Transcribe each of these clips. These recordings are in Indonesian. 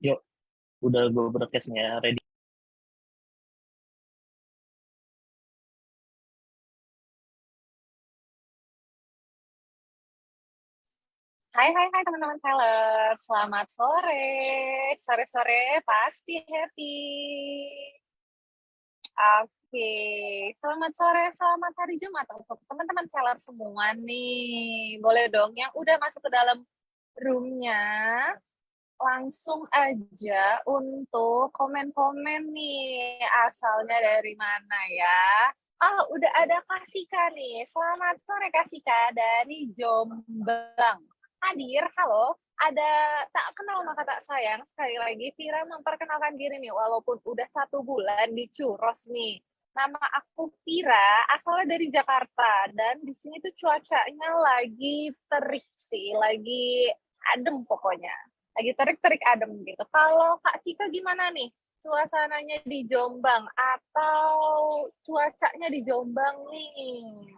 Yuk, udah gue broadcastnya ready. Hai teman-teman seller, selamat sore. Sore-sore pasti happy. Oke, selamat sore, selamat hari Jumat untuk teman-teman seller semua nih. Boleh dong yang udah masuk ke dalam roomnya, langsung aja untuk komen-komen nih, asalnya dari mana ya. Oh, udah ada Kasika nih. Selamat sore Kasika dari Jombang. Hadir, halo. Ada tak kenal maka tak sayang. Sekali lagi, Vira memperkenalkan diri nih, walaupun udah 1 bulan di Churros nih. Nama aku Vira, asalnya dari Jakarta. Dan di sini tuh cuacanya lagi terik sih, lagi adem pokoknya. Lagi terik-terik adem gitu. Kalau Kak Cika gimana nih? Suasananya di Jombang atau cuacanya di Jombang nih?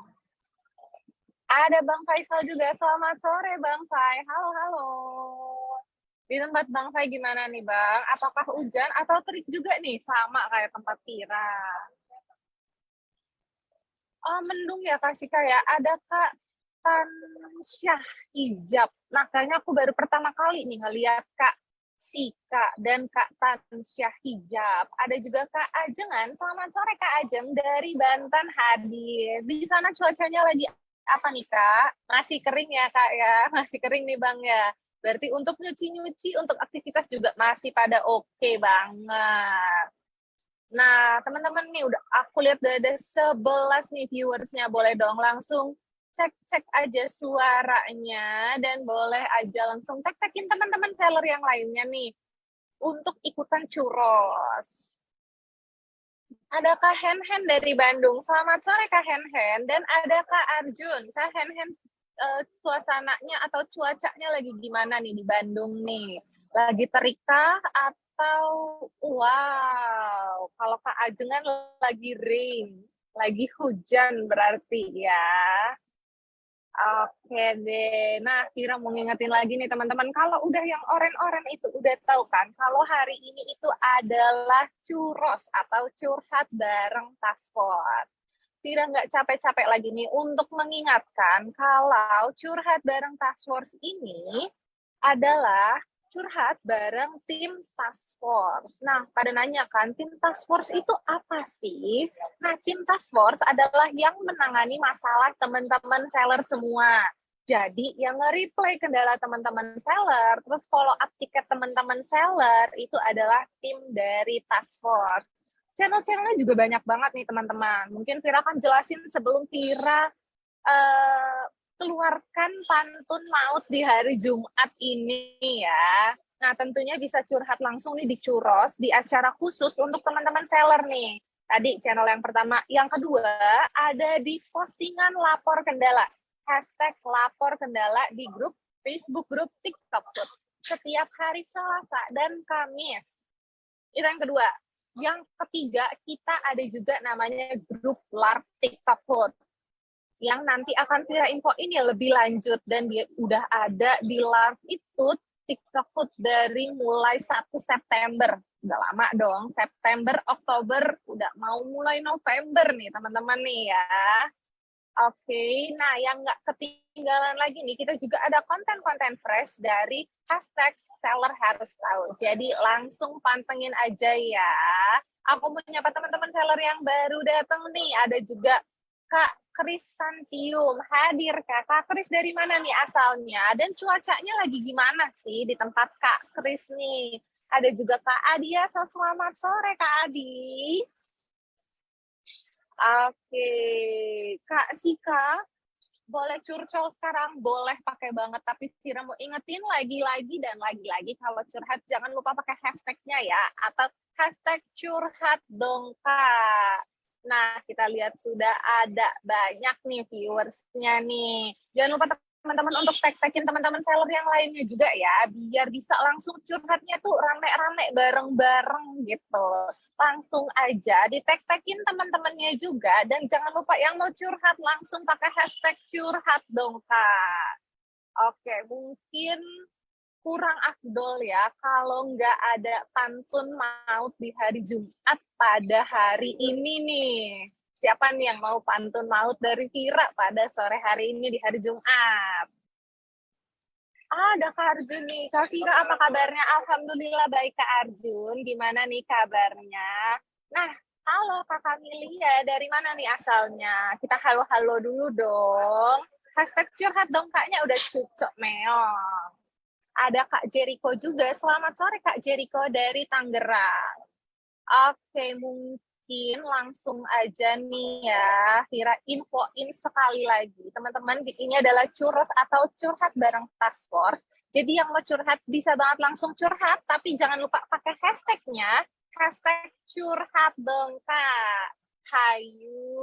Ada Bang Faisal juga. Selamat sore Bang Fai. Halo, halo. Di tempat Bang Fai gimana nih Bang? Apakah hujan atau terik juga nih? Sama kayak tempat Tira. Oh, mendung ya Kak Sika ya. Ada Kak Tansyah Hijab. Nah, kayaknya aku baru pertama kali nih ngeliat Kak Sika dan Kak Tansyah Hijab. Ada juga Kak Ajengan. Selamat sore Kak Ajeng dari Banten hadir. Di sana cuacanya lagi apa nih Kak? Masih kering ya Kak ya? Masih kering nih Bang ya. Berarti untuk nyuci-nyuci, untuk aktivitas juga masih pada oke banget. Nah, teman-teman nih udah aku lihat udah ada 11 nih viewersnya. Boleh dong langsung cek-cek aja suaranya dan boleh aja langsung tag-tagin teman-teman seller yang lainnya nih untuk ikutan churros. Ada Kak Hen-Hen dari Bandung. Selamat sore Kak Hen-Hen. Dan ada Kak Arjun. Kak Hen-Hen, suasananya atau cuacanya lagi gimana nih di Bandung nih? Lagi terikah atau wow? Kalau Kak Ajeng kan lagi rain, lagi hujan berarti ya. Oke deh. Nah, Kira mau ngingetin lagi nih teman-teman, kalau udah yang oren-oren itu udah tahu kan, kalau hari ini itu adalah churros atau curhat bareng Task Force. Kira nggak capek-capek lagi nih untuk mengingatkan kalau curhat bareng Task Force ini adalah curhat bareng tim task force. Nah, pada nanya kan, tim task force itu apa sih? Nah, tim task force adalah yang menangani masalah teman-teman seller semua. Jadi, yang nge-reply kendala teman-teman seller, terus follow up tiket teman-teman seller, itu adalah tim dari task force. Channel-channelnya juga banyak banget nih, teman-teman. Mungkin Vira akan jelasin sebelum Vira keluarkan pantun maut di hari Jumat ini ya. Nah, tentunya bisa curhat langsung nih di Churros, di acara khusus untuk teman-teman seller nih. Tadi channel yang pertama. Yang kedua, ada di postingan lapor kendala. Hashtag lapor kendala di grup Facebook, grup TikTok. Setiap hari Selasa dan Kamis. Itu yang kedua. Yang ketiga, kita ada juga namanya grup LARP TikTok Food yang nanti akan Vira info ini lebih lanjut dan dia udah ada di live itu TikTok Food dari mulai 1 September. Udah lama dong, September, Oktober, udah mau mulai November nih teman-teman nih ya. Oke, nah yang nggak ketinggalan lagi nih, kita juga ada konten-konten fresh dari hashtag seller harus tahu. Jadi langsung pantengin aja ya. Aku mau nyapa teman-teman seller yang baru datang nih. Ada juga Kak Kris Santium hadir Kak. Kak Kris dari mana nih asalnya? Dan cuacanya lagi gimana sih di tempat Kak Kris nih? Ada juga Kak Adia. Selamat sore Kak Adi. Oke, Kak Sika, boleh curcol sekarang, boleh pakai banget. Tapi Vira mau ingetin lagi-lagi dan lagi-lagi kalau curhat jangan lupa pakai hashtagnya ya, atau hashtag curhat dong Kak. Nah, kita lihat sudah ada banyak nih viewersnya nih. Jangan lupa teman-teman untuk tag-tagin teman-teman seller yang lainnya juga ya, biar bisa langsung curhatnya tuh rame-rame bareng-bareng gitu. Langsung aja di tag-tagin teman-temannya juga, dan jangan lupa yang mau curhat langsung pakai hashtag curhat dong Kak. Oke, mungkin kurang afdol ya kalau nggak ada pantun maut di hari Jumat pada hari ini nih. Siapa nih yang mau pantun maut dari Vira pada sore hari ini di hari Jumat? Ada Kak Arjun nih. Kak Vira, apa kabarnya? Alhamdulillah baik Kak Arjun. Gimana nih kabarnya? Nah, halo Kak Kamilia. Dari mana nih asalnya? Kita halo-halo dulu dong. Hashtag curhat dong kaknya udah cucok meong. Ada Kak Jericho juga. Selamat sore Kak Jericho dari Tangerang. Oke, mungkin langsung aja nih ya, Vira infoin sekali lagi. Teman-teman, ini adalah Churros atau curhat bareng Task Force. Jadi yang mau curhat bisa banget langsung curhat, tapi jangan lupa pakai hashtagnya, hashtag curhat dong Kak. Hayu.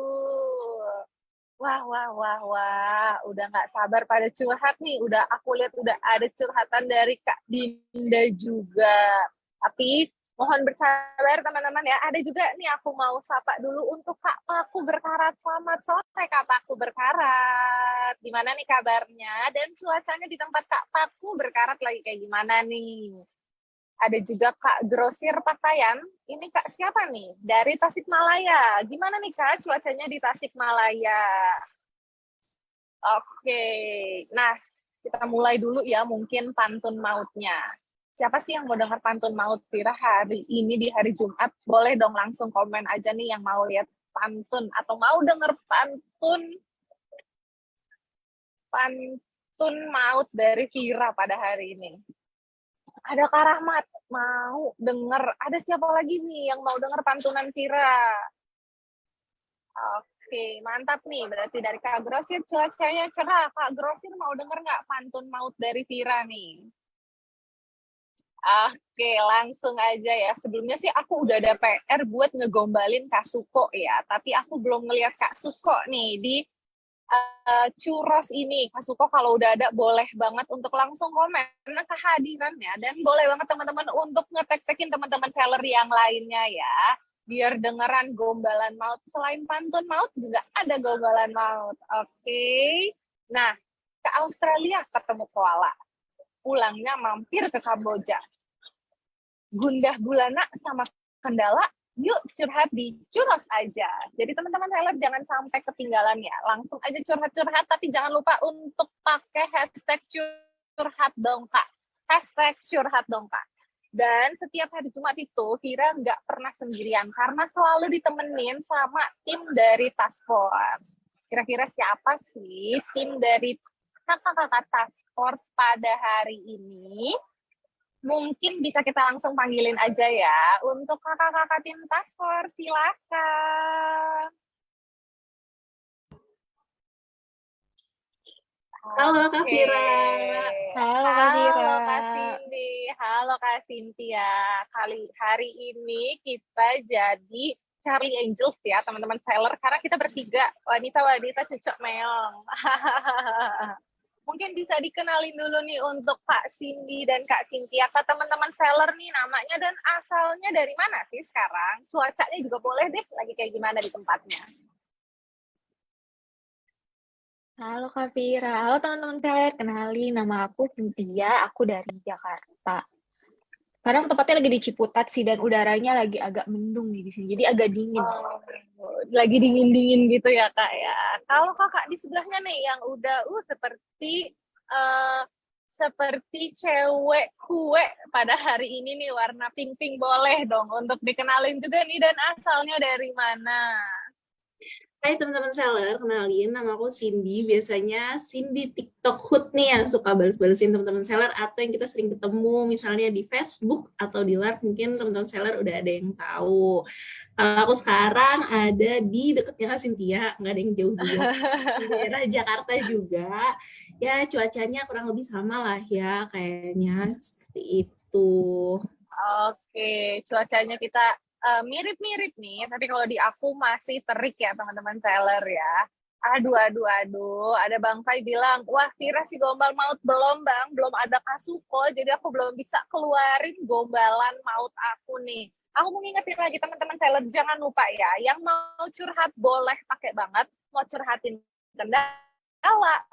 Wah, wah, wah, wah. Udah nggak sabar pada curhat nih. Udah aku lihat udah ada curhatan dari Kak Dinda juga. Tapi mohon bersabar teman-teman ya. Ada juga nih aku mau sapa dulu untuk Kak Paku Berkarat. Selamat sore Kak Paku Berkarat. Gimana nih kabarnya? Dan cuacanya di tempat Kak Paku Berkarat lagi kayak gimana nih? Ada juga Kak Grosir Pakaian. Ini Kak siapa nih? Dari Tasikmalaya. Gimana nih Kak cuacanya di Tasikmalaya? Oke. Nah, kita mulai dulu ya mungkin pantun mautnya. Siapa sih yang mau dengar pantun maut Vira hari ini di hari Jumat? Boleh dong langsung komen aja nih yang mau lihat pantun atau mau denger pantun maut dari Vira pada hari ini. Ada Kak Rahmat, mau denger. Ada siapa lagi nih yang mau denger pantunan Vira? Oke, mantap nih. Berarti dari Kak Grosir cuacanya cerah. Kak Grosir mau denger nggak pantun maut dari Vira nih? Oke, langsung aja ya. Sebelumnya sih aku udah ada PR buat ngegombalin Kak Suko ya. Tapi aku belum ngeliat Kak Suko nih di churros ini. Kak Suko kalau udah ada boleh banget untuk langsung komen kehadirannya. Dan boleh banget teman-teman untuk ngetek-tekin teman-teman seller yang lainnya ya. Biar dengeran gombalan maut. Selain pantun maut juga ada gombalan maut. Oke. Nah, ke Australia ketemu koala. Pulangnya mampir ke Kamboja. Gundah gulana sama kendala, yuk curhat di Churros aja. Jadi teman-teman seller jangan sampai ketinggalan ya. Langsung aja curhat-curhat, tapi jangan lupa untuk pakai hashtag curhat dong Kak. Hashtag curhat dong Kak. Dan setiap hari Jumat itu, Vira nggak pernah sendirian, karena selalu ditemenin sama tim dari Task Force. Kira-kira siapa sih tim dari kakak-kakak Task Force pada hari ini? Mungkin bisa kita langsung panggilin aja ya. Untuk kakak-kakak tim Task Force, silakan. Halo Kak Vira. Halo Kak Cindy. Halo Kak Cynthia. Hari ini kita jadi Charlie Angels ya teman-teman seller. Karena kita bertiga wanita-wanita cucok meong. Mungkin bisa dikenalin dulu nih untuk Kak Cindy dan Kak Cynthia ke teman-teman seller nih namanya dan asalnya dari mana sih sekarang? Cuacanya juga boleh deh, lagi kayak gimana di tempatnya. Halo Kak Vira. Halo teman-teman seller. Kenalin, nama aku Cynthia. Aku dari Jakarta. Sekarang tempatnya lagi di Ciputat sih dan udaranya lagi agak mendung nih di sini. Jadi agak dingin. Lagi dingin-dingin gitu ya Kak ya. Kalau Kakak di sebelahnya nih yang udah seperti cewek kue pada hari ini nih warna pink-pink, boleh dong untuk dikenalin juga nih dan asalnya dari mana? Hai teman-teman seller, kenalin nama aku Cindy. Biasanya Cindy TikTok Hood nih yang suka balas-balesin teman-teman seller atau yang kita sering ketemu misalnya di Facebook atau di live, mungkin teman-teman seller udah ada yang tahu. Kalau aku sekarang ada di deketnya Kak Cynthia, nggak ada yang jauh juga sih. Di daerah Jakarta juga. Ya cuacanya kurang lebih sama lah ya kayaknya seperti itu. Oke, cuacanya kita mirip-mirip nih, tapi kalau di aku masih terik ya teman-teman seller ya. Aduh, ada Bang Fai bilang, wah Vira si gombal maut belum Bang, belum ada Kasuko, jadi aku belum bisa keluarin gombalan maut aku nih. Aku mau ngingetin lagi teman-teman seller, jangan lupa ya, yang mau curhat boleh pakai banget, mau curhatin kendala,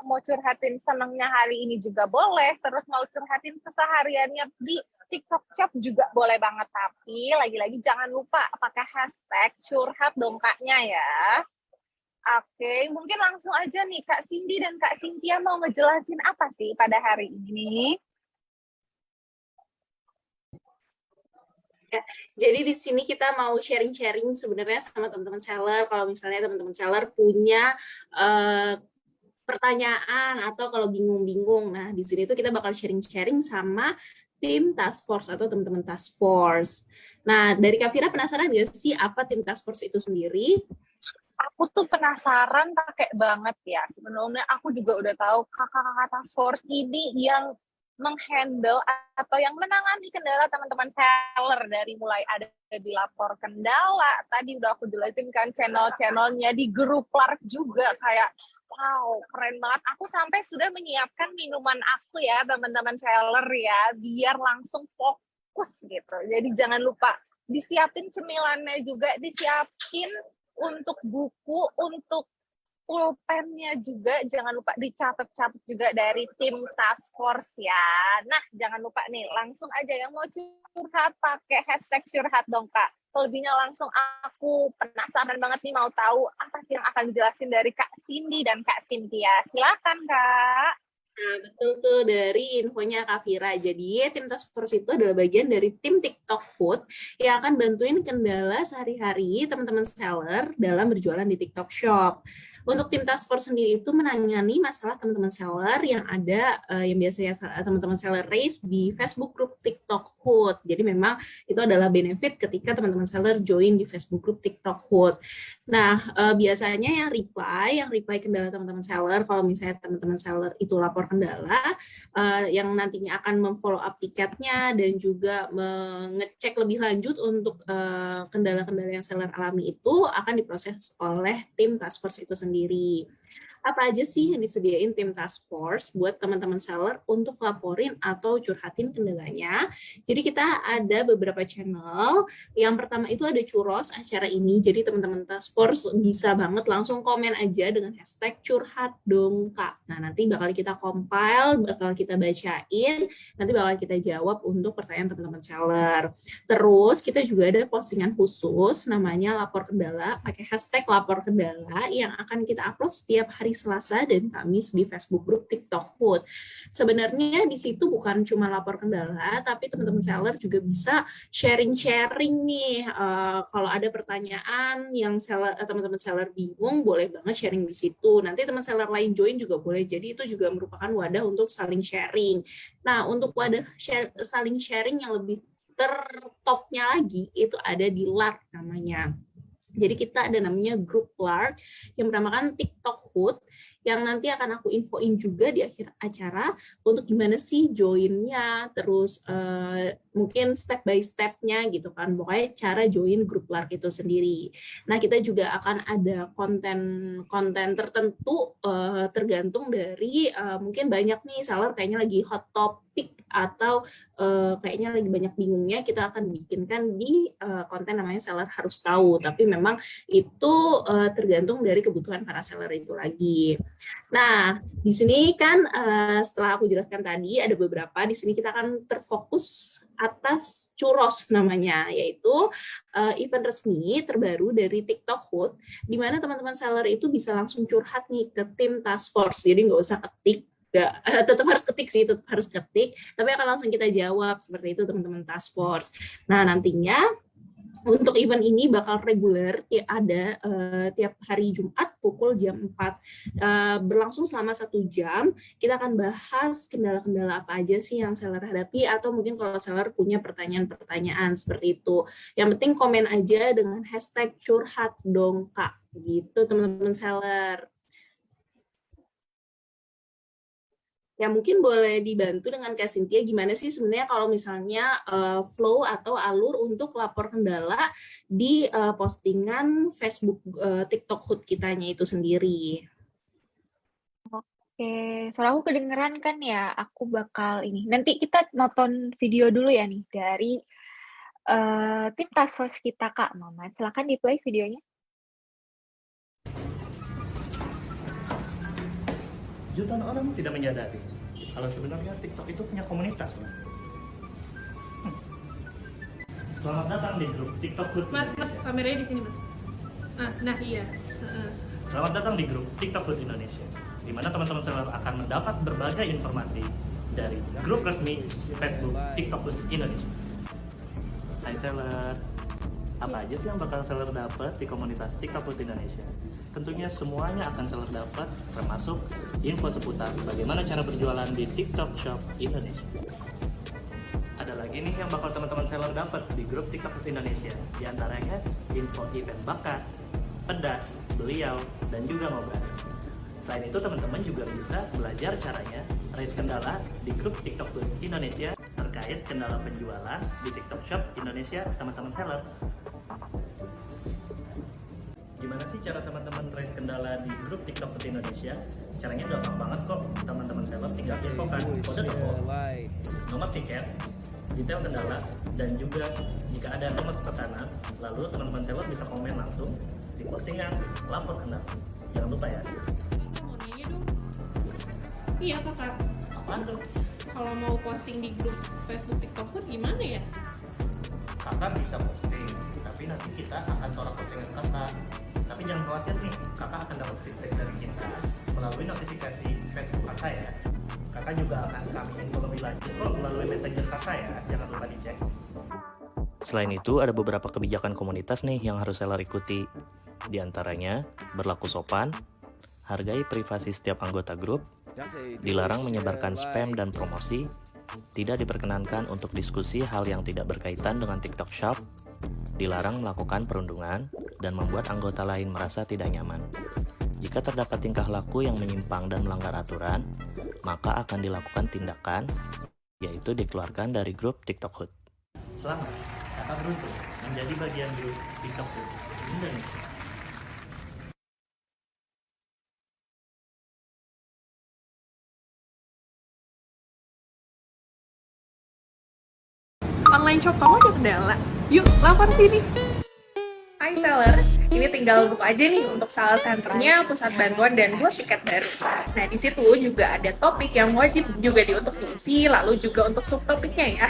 mau curhatin senengnya hari ini juga boleh, terus mau curhatin kesehariannya di TikTok Shop juga boleh banget. Tapi lagi-lagi jangan lupa pakai hashtag curhat dong kaknya ya. Oke, mungkin langsung aja nih Kak Cindy dan Kak Cynthia mau ngejelasin apa sih pada hari ini? Jadi di sini kita mau sharing-sharing sebenarnya sama teman-teman seller. Kalau misalnya teman-teman seller punya pertanyaan atau kalau bingung-bingung, nah di sini tuh kita bakal sharing-sharing sama tim task force atau teman-teman task force. Nah, dari Kak Vira penasaran nggak sih apa tim task force itu sendiri? Aku tuh penasaran pakai banget ya. Sebelumnya aku juga udah tahu kakak-kakak task force ini yang menghandle atau yang menangani kendala teman-teman seller dari mulai ada di lapor kendala. Tadi udah aku jelasin kan channel-channelnya di grup Lark juga kayak wow, keren banget. Aku sampai sudah menyiapkan minuman aku ya, teman-teman seller ya, biar langsung fokus gitu. Jadi jangan lupa disiapin cemilannya juga, disiapin untuk buku, untuk pulpennya juga jangan lupa dicatat-catat juga dari tim task force ya. Nah, jangan lupa nih, langsung aja yang mau curhat pakai hashtag curhat dong Kak. Selebihnya langsung aku penasaran banget nih mau tahu apa sih yang akan dijelasin dari Kak Cindy dan Kak Cynthia. Silakan Kak. Nah, betul tuh dari infonya Kak Vira. Jadi, tim task force itu adalah bagian dari tim TikTok Food yang akan bantuin kendala sehari-hari teman-teman seller dalam berjualan di TikTok Shop. Untuk tim task force sendiri itu menangani masalah teman-teman seller yang ada yang biasanya teman-teman seller raise di Facebook group TikTok Food. Jadi memang itu adalah benefit ketika teman-teman seller join di Facebook group TikTok Food. Nah, biasanya yang reply kendala teman-teman seller, kalau misalnya teman-teman seller itu lapor kendala, yang nantinya akan memfollow up tiketnya dan juga mengecek lebih lanjut untuk kendala-kendala yang seller alami itu akan diproses oleh tim task force itu sendiri. Apa aja sih yang disediain tim task force buat teman-teman seller untuk laporin atau curhatin kendalanya? Jadi kita ada beberapa channel. Yang pertama itu ada Churros acara ini. Jadi teman-teman task force bisa banget langsung komen aja dengan hashtag curhat dong Kak. Nah, nanti bakal kita compile, bakal kita bacain, nanti bakal kita jawab untuk pertanyaan teman-teman seller. Terus kita juga ada postingan khusus namanya lapor kendala, pakai hashtag lapor kendala yang akan kita upload setiap hari Selasa dan Kamis di Facebook group TikTok Food. Sebenarnya di situ bukan cuma lapor kendala, tapi teman-teman seller juga bisa sharing-sharing nih. Kalau ada pertanyaan yang teman-teman seller bingung, boleh banget sharing di situ. Nanti teman seller lain join juga boleh. Jadi itu juga merupakan wadah untuk saling sharing. Nah, untuk wadah saling sharing yang lebih tertopnya lagi itu ada di Lark namanya. Jadi kita ada namanya grup Lark yang bernamakan TikTok Food yang nanti akan aku infoin juga di akhir acara untuk gimana sih joinnya, terus mungkin step by step-nya gitu kan, pokoknya cara join grup Lark itu sendiri. Nah, kita juga akan ada konten tertentu tergantung dari mungkin banyak nih seller kayaknya lagi hot topic atau kayaknya lagi banyak bingungnya, kita akan bikinkan di konten namanya seller harus tahu, tapi memang itu tergantung dari kebutuhan para seller itu lagi. Nah, di sini kan setelah aku jelaskan tadi ada beberapa, di sini kita akan terfokus atas Churros namanya, yaitu event resmi terbaru dari TikTok Food, di mana teman-teman seller itu bisa langsung curhat nih ke tim task force, jadi nggak usah ketik, tetap harus ketik sih, tetap harus ketik, tapi akan langsung kita jawab seperti itu teman-teman task force. Nah, nantinya untuk event ini bakal reguler, ada tiap hari Jumat pukul jam 4, berlangsung selama 1 jam. Kita akan bahas kendala-kendala apa aja sih yang seller hadapi, atau mungkin kalau seller punya pertanyaan-pertanyaan seperti itu. Yang penting komen aja dengan hashtag curhat dong Kak, gitu teman-teman seller. Ya, mungkin boleh dibantu dengan Kak Cynthia gimana sih sebenarnya kalau misalnya flow atau alur untuk lapor kendala di postingan Facebook TikTok Hood kitanya itu sendiri. Oke, soalnya aku kedengeran kan ya, aku bakal ini. Nanti kita nonton video dulu ya nih dari tim task force kita Kak Mama. Silakan di-play videonya. jutaan orang tidak menyadari kalau sebenarnya TikTok itu punya komunitas. Selamat datang di grup TikTok Hood Mas, Indonesia. kameranya di sini, Mas. Nah iya. Selamat datang di grup TikTok Hood Indonesia, di mana teman-teman seller akan mendapat berbagai informasi dari grup resmi Facebook TikTok Hood Indonesia. Hai seller, apa aja sih yang bakal seller dapat di komunitas TikTok Hood Indonesia? Tentunya semuanya akan seller dapat, termasuk info seputar bagaimana cara berjualan di TikTok Shop Indonesia. Ada lagi nih yang bakal teman-teman seller dapat di grup TikTok Hood Indonesia, di antaranya info event bakat, pedas, beliau, dan juga ngobrol. Selain itu teman-teman juga bisa belajar caranya raise kendala di grup TikTok Hood Indonesia terkait kendala penjualan di TikTok Shop Indonesia teman-teman seller. Gimana sih cara teman-teman raise kendala di grup TikTok Hood Indonesia? Caranya gampang banget kok, teman-teman seller tinggal infokan kode toko, nomor tiket, detail kendala, dan juga jika ada nomor pesanan, lalu teman-teman seller bisa komen langsung di postingan lapor kendala. Jangan lupa ya. Mau nanya dong. Iya kakak, Apaan tuh? kalau mau posting di grup Facebook TikTok Hood gimana ya? Kakak bisa posting, tapi nanti kita akan tolak postingan kakak. Tapi jangan khawatir nih, kakak akan dapat feedback dari kita melalui notifikasi Facebook kakak ya. Kakak juga akan kami info lebih lanjut kok melalui messenger kakak ya, jangan lupa dicek. Selain itu, ada beberapa kebijakan komunitas nih yang harus seller ikuti. Di antaranya, berlaku sopan, hargai privasi setiap anggota grup, dilarang menyebarkan spam dan promosi, tidak diperkenankan untuk diskusi hal yang tidak berkaitan dengan TikTok Shop, dilarang melakukan perundungan, dan membuat anggota lain merasa tidak nyaman. Jika terdapat tingkah laku yang menyimpang dan melanggar aturan, maka akan dilakukan tindakan, yaitu dikeluarkan dari grup TikTok Hood. Selamat, kakak beruntung menjadi bagian grup TikTok Hood Indonesia. Online shop kamu ada kendala? Yuk, lapor sini. Hai seller, ini tinggal buka aja nih untuk sales centernya, pusat bantuan, dan buat tiket baru. Nah, di situ juga ada topik yang wajib juga untuk diisi, lalu juga untuk subtopiknya ya.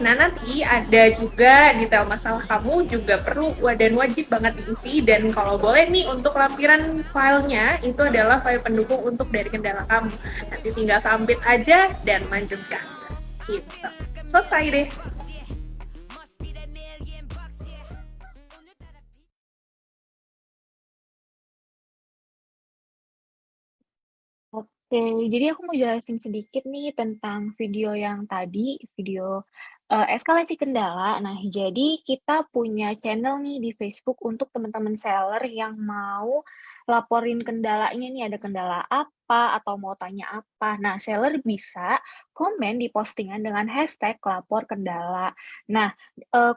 Nah, nanti ada juga detail masalah kamu juga perlu dan wajib banget diisi, dan kalau boleh nih untuk lampiran filenya itu adalah file pendukung untuk dari kendala kamu. Nanti tinggal submit aja dan lanjutkan. Gitu. Selesai deh. Oke, jadi aku mau jelasin sedikit nih tentang video yang tadi, video eskalasi kendala. Nah, jadi kita punya channel nih di Facebook untuk teman-teman seller yang mau laporin kendalanya nih, ada kendala apa atau mau tanya apa. Nah, seller bisa komen di postingan dengan hashtag lapor kendala. Nah,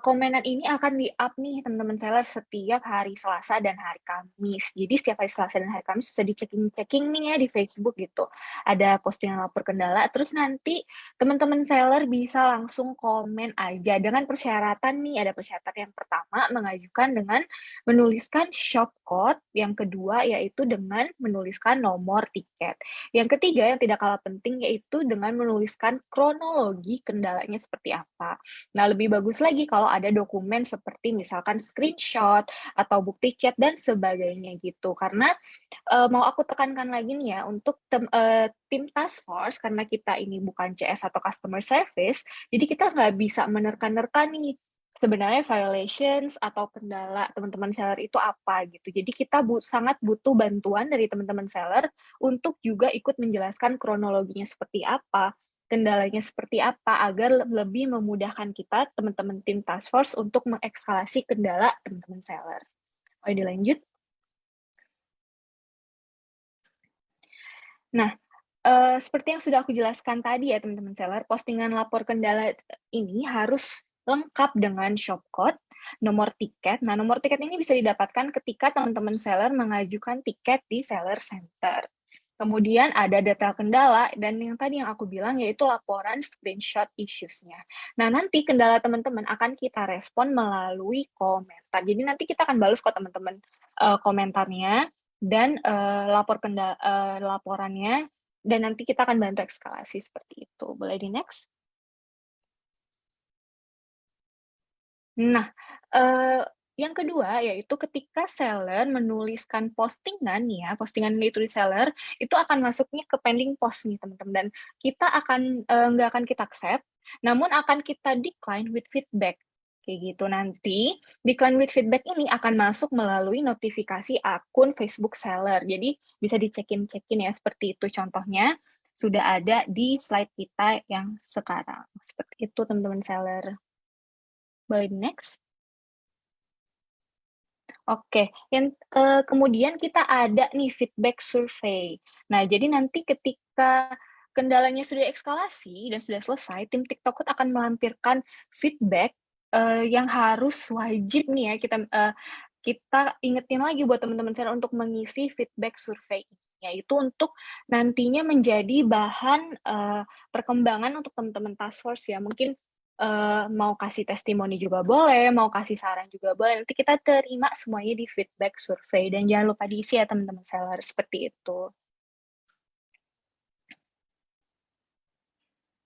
komenan ini akan di-up nih teman-teman seller setiap hari Selasa dan hari Kamis. Jadi setiap hari Selasa dan hari Kamis bisa di-checking nih ya di Facebook gitu. Ada postingan lapor kendala, terus nanti teman-teman seller bisa langsung komen aja dengan persyaratan nih. Ada persyaratan yang pertama mengajukan dengan menuliskan shop code, yang kedua yaitu dengan menuliskan nomor tiket. Yang ketiga yang tidak kalah penting yaitu dengan menuliskan kronologi kendalanya seperti apa. Nah, lebih bagus lagi kalau ada dokumen seperti misalkan screenshot atau bukti chat dan sebagainya gitu. Karena mau aku tekankan lagi nih ya untuk tim task force, karena kita ini bukan CS atau customer service, jadi kita nggak bisa menerka-nerka nih sebenarnya violations atau kendala teman-teman seller itu apa gitu. Jadi kita sangat butuh bantuan dari teman-teman seller untuk juga ikut menjelaskan kronologinya seperti apa, kendalanya seperti apa, agar lebih memudahkan kita, teman-teman tim task force, untuk mengekskalasi kendala teman-teman seller. Mau dilanjut? Nah, seperti yang sudah aku jelaskan tadi ya teman-teman seller, postingan lapor kendala ini harus lengkap dengan shop code, nomor tiket. Nah, nomor tiket ini bisa didapatkan ketika teman-teman seller mengajukan tiket di seller center. Kemudian ada detail kendala, dan yang tadi yang aku bilang yaitu laporan screenshot issues-nya. Nah, nanti kendala teman-teman akan kita respon melalui komentar. Jadi nanti kita akan balas kok teman-teman komentarnya. dan laporannya, dan nanti kita akan bantu eskalasi seperti itu. Boleh di next? Nah, yang kedua yaitu ketika seller menuliskan postingan nih ya, postingan yang ditulis seller, itu akan masuknya ke pending post nih teman-teman, dan kita akan nggak akan kita accept, namun akan kita decline with feedback. Kayak gitu. Nanti decline with feedback ini akan masuk melalui notifikasi akun Facebook seller. Jadi bisa dicekin-cekin ya, seperti itu contohnya sudah ada di slide kita yang sekarang. Seperti itu teman-teman seller. Boleh next? Oke, kemudian kita ada nih feedback survey. Nah, jadi nanti ketika kendalanya sudah eskalasi dan sudah selesai, tim TikTok akan melampirkan feedback yang harus wajib nih ya kita ingetin lagi buat teman-teman seller untuk mengisi feedback survey ini, yaitu untuk nantinya menjadi bahan perkembangan untuk teman-teman task force ya. Mungkin mau kasih testimoni juga boleh, mau kasih saran juga boleh. Nanti kita terima semuanya di feedback survey, dan jangan lupa diisi ya teman-teman seller, seperti itu.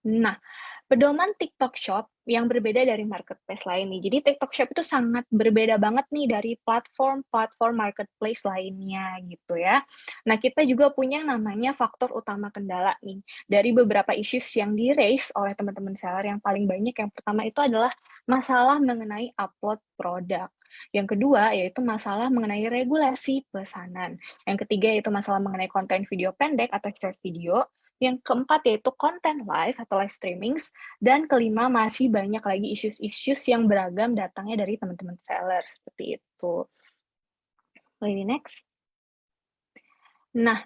Nah, pedoman TikTok Shop yang berbeda dari marketplace lain nih. Jadi TikTok Shop itu sangat berbeda banget nih dari platform-platform marketplace lainnya gitu ya. Nah, kita juga punya namanya faktor utama kendala nih. Dari beberapa issues yang di-raise oleh teman-teman seller, yang paling banyak yang pertama itu adalah masalah mengenai upload produk. Yang kedua yaitu masalah mengenai regulasi pesanan. Yang ketiga yaitu masalah mengenai konten video pendek atau short video. Yang keempat yaitu konten live atau live streaming, dan kelima masih banyak lagi issues yang beragam datangnya dari teman-teman seller, seperti itu. Lagi next. Nah,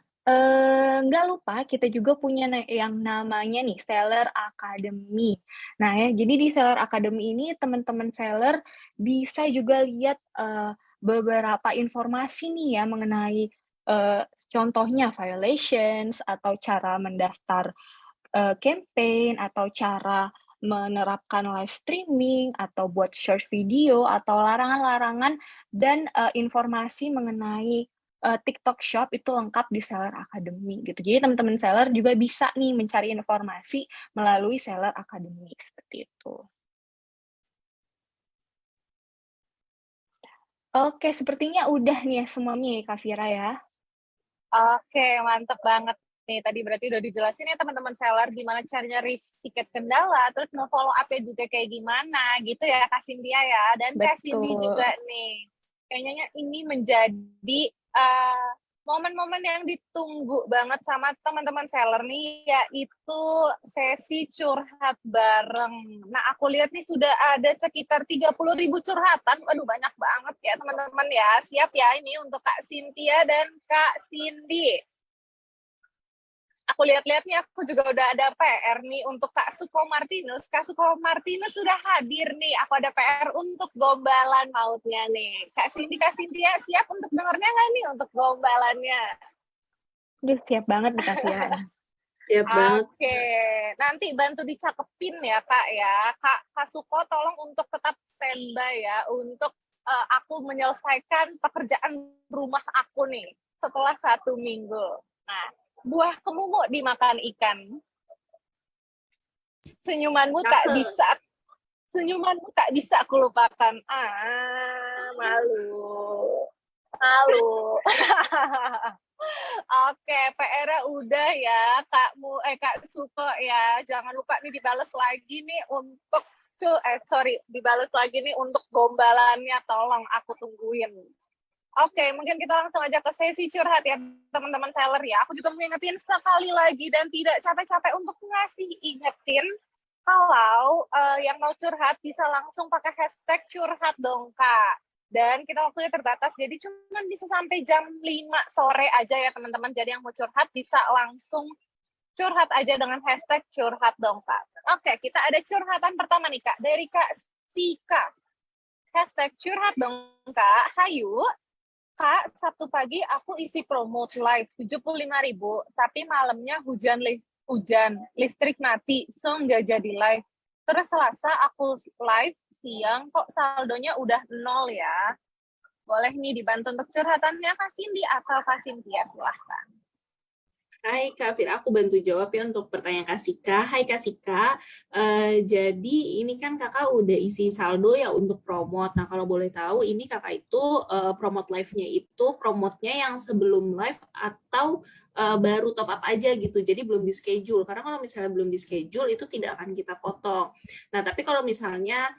nggak lupa kita juga punya yang namanya nih Seller Academy. Nah ya, jadi di Seller Academy ini teman-teman seller bisa juga lihat beberapa informasi nih ya mengenai contohnya violations atau cara mendaftar campaign atau cara menerapkan live streaming atau buat short video atau larangan-larangan dan informasi mengenai TikTok Shop itu lengkap di Seller Academy gitu. Jadi teman-teman seller juga bisa nih mencari informasi melalui Seller Academy seperti itu. Oke, sepertinya udah nih ya semuanya ya Kak Vira ya. Oke, mantep banget nih. Tadi berarti udah dijelasin ya teman-teman seller gimana caranya risk tiket kendala, terus mau follow up-nya juga kayak gimana gitu ya Kak Cynthia ya. Dan Kak Cindy Betul. juga nih. Kayaknya ini menjadi momen-momen yang ditunggu banget sama teman-teman seller nih, yaitu sesi curhat bareng. Nah, aku lihat nih sudah ada sekitar 30.000 curhatan. Waduh, banyak banget ya teman-teman ya. Siap ya ini untuk Kak Cynthia dan Kak Cindy. Aku lihat-lihat nih, aku juga udah ada PR nih untuk Kak Suko Martinus. Kak Suko Martinus sudah hadir nih. Aku ada PR untuk gombalan mautnya nih. Kak Cynthia siap untuk dengarnya nggak nih untuk gombalannya? Udah siap banget nih Kak Vira. Siap banget. Oke, nanti bantu dicakepin ya Kak ya. Kak Suko tolong untuk tetap standby ya untuk aku menyelesaikan pekerjaan rumah aku nih setelah 1 minggu. Nah, buah kemumu dimakan ikan. Senyumanmu tak bisa aku lupakan. Malu. Oke, PR-nya udah ya, Kak Suko ya. Jangan lupa nih dibales lagi nih untuk dibales lagi nih untuk gombalannya. Tolong aku tungguin. Oke, mungkin kita langsung aja ke sesi curhat ya teman-teman seller ya. Aku juga mengingetin sekali lagi dan tidak capek-capek untuk ingetin kalau yang mau curhat bisa langsung pakai hashtag curhat dong Kak. Dan kita waktunya terbatas, jadi cuma bisa sampai jam 5 sore aja ya teman-teman. Jadi yang mau curhat bisa langsung curhat aja dengan hashtag curhat dong Kak. Oke, kita ada curhatan pertama nih Kak, dari Kak Sika. Hashtag curhat dong Kak, hayu. Kak, Sabtu pagi aku isi promote live 75.000, tapi malamnya hujan, listrik mati, so nggak jadi live. Terus Selasa aku live siang, kok saldonya udah 0 ya. Boleh nih dibantu untuk curhatannya Kak Cindy atau Kak Cynthia, silahkan. Hai Kak Fira, aku bantu jawab ya untuk pertanyaan Kak Sika. Hai Kak Sika, jadi ini kan kakak udah isi saldo ya untuk promote. Nah kalau boleh tahu ini kakak itu promote live-nya itu promote-nya yang sebelum live atau baru top up aja gitu, jadi belum di schedule. Karena kalau misalnya belum di schedule itu tidak akan kita potong. Nah tapi kalau misalnya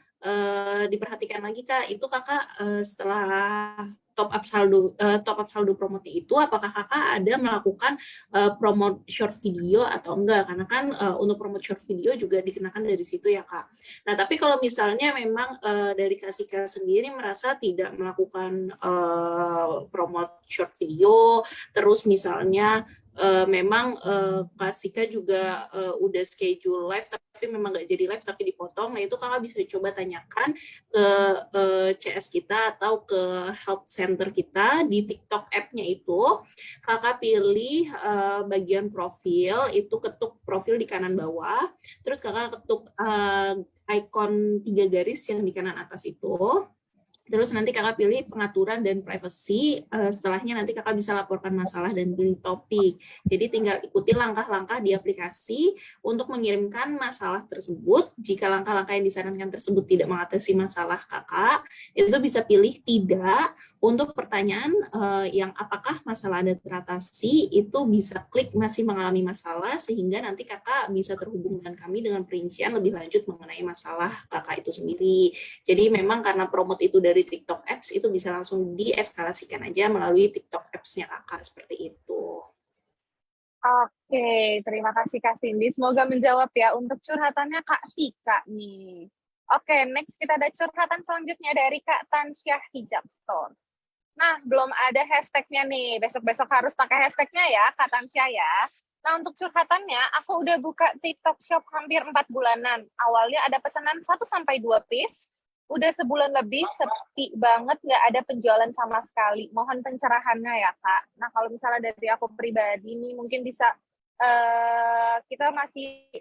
diperhatikan lagi Kak, itu kakak setelah top up saldo promote itu, apakah kakak ada melakukan promote short video atau enggak, karena kan untuk promote short video juga dikenakan dari situ ya Kak. Nah tapi kalau misalnya memang dari Kak Sika sendiri merasa tidak melakukan promote short video, terus misalnya memang Kak Sika juga udah schedule live tapi memang nggak jadi live tapi dipotong, nah itu kakak bisa coba tanyakan ke CS kita atau ke help center kita di TikTok app-nya itu. Kakak pilih bagian profil, itu ketuk profil di kanan bawah, terus kakak ketuk icon 3 garis yang di kanan atas itu. Terus nanti kakak pilih pengaturan dan privacy, setelahnya nanti kakak bisa laporkan masalah dan pilih topik. Jadi tinggal ikuti langkah-langkah di aplikasi untuk mengirimkan masalah tersebut. Jika langkah-langkah yang disarankan tersebut tidak mengatasi masalah kakak, itu bisa pilih tidak. Untuk pertanyaan yang apakah masalah Anda teratasi, itu bisa klik masih mengalami masalah, sehingga nanti kakak bisa terhubung dengan kami dengan perincian lebih lanjut mengenai masalah kakak itu sendiri. Jadi memang karena promote itu dari TikTok Apps, itu bisa langsung dieskalasikan aja melalui TikTok Apps-nya kakak, seperti itu. Oke, terima kasih Kak Cindy. Semoga menjawab ya untuk curhatannya Kak Sika nih. Oke, next kita ada curhatan selanjutnya dari Kak Tansyah Hijab Store. Nah, belum ada hashtagnya nih. Besok-besok harus pakai hashtagnya ya, Kak Tansyah ya. Nah, untuk curhatannya, aku udah buka TikTok Shop hampir 4 bulanan. Awalnya ada pesanan 1-2 piece. Udah sebulan lebih, sepi banget, nggak ada penjualan sama sekali. Mohon pencerahannya ya, Kak. Nah, kalau misalnya dari aku pribadi nih, mungkin bisa kita masih,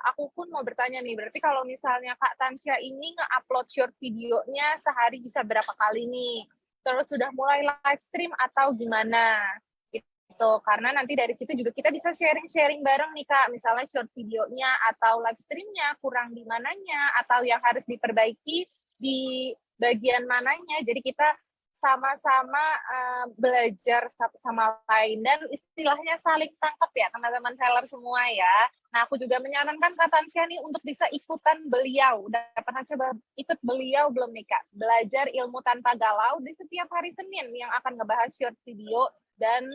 aku pun mau bertanya nih, berarti kalau misalnya Kak Tansya ini nge-upload short videonya sehari bisa berapa kali nih? Terus sudah mulai live stream atau gimana? Gitu. Karena nanti dari situ juga kita bisa sharing-sharing bareng nih, Kak. Misalnya short videonya atau live streamnya kurang di mananya, atau yang harus diperbaiki di bagian mananya. Jadi kita sama-sama belajar satu sama lain dan istilahnya saling tangkap ya teman-teman seller semua ya. Nah aku juga menyarankan Kak Tansya nih untuk bisa ikutan beliau. Udah pernah coba ikut beliau belum nih Kak? Belajar ilmu tanpa galau di setiap hari Senin yang akan ngebahas short video dan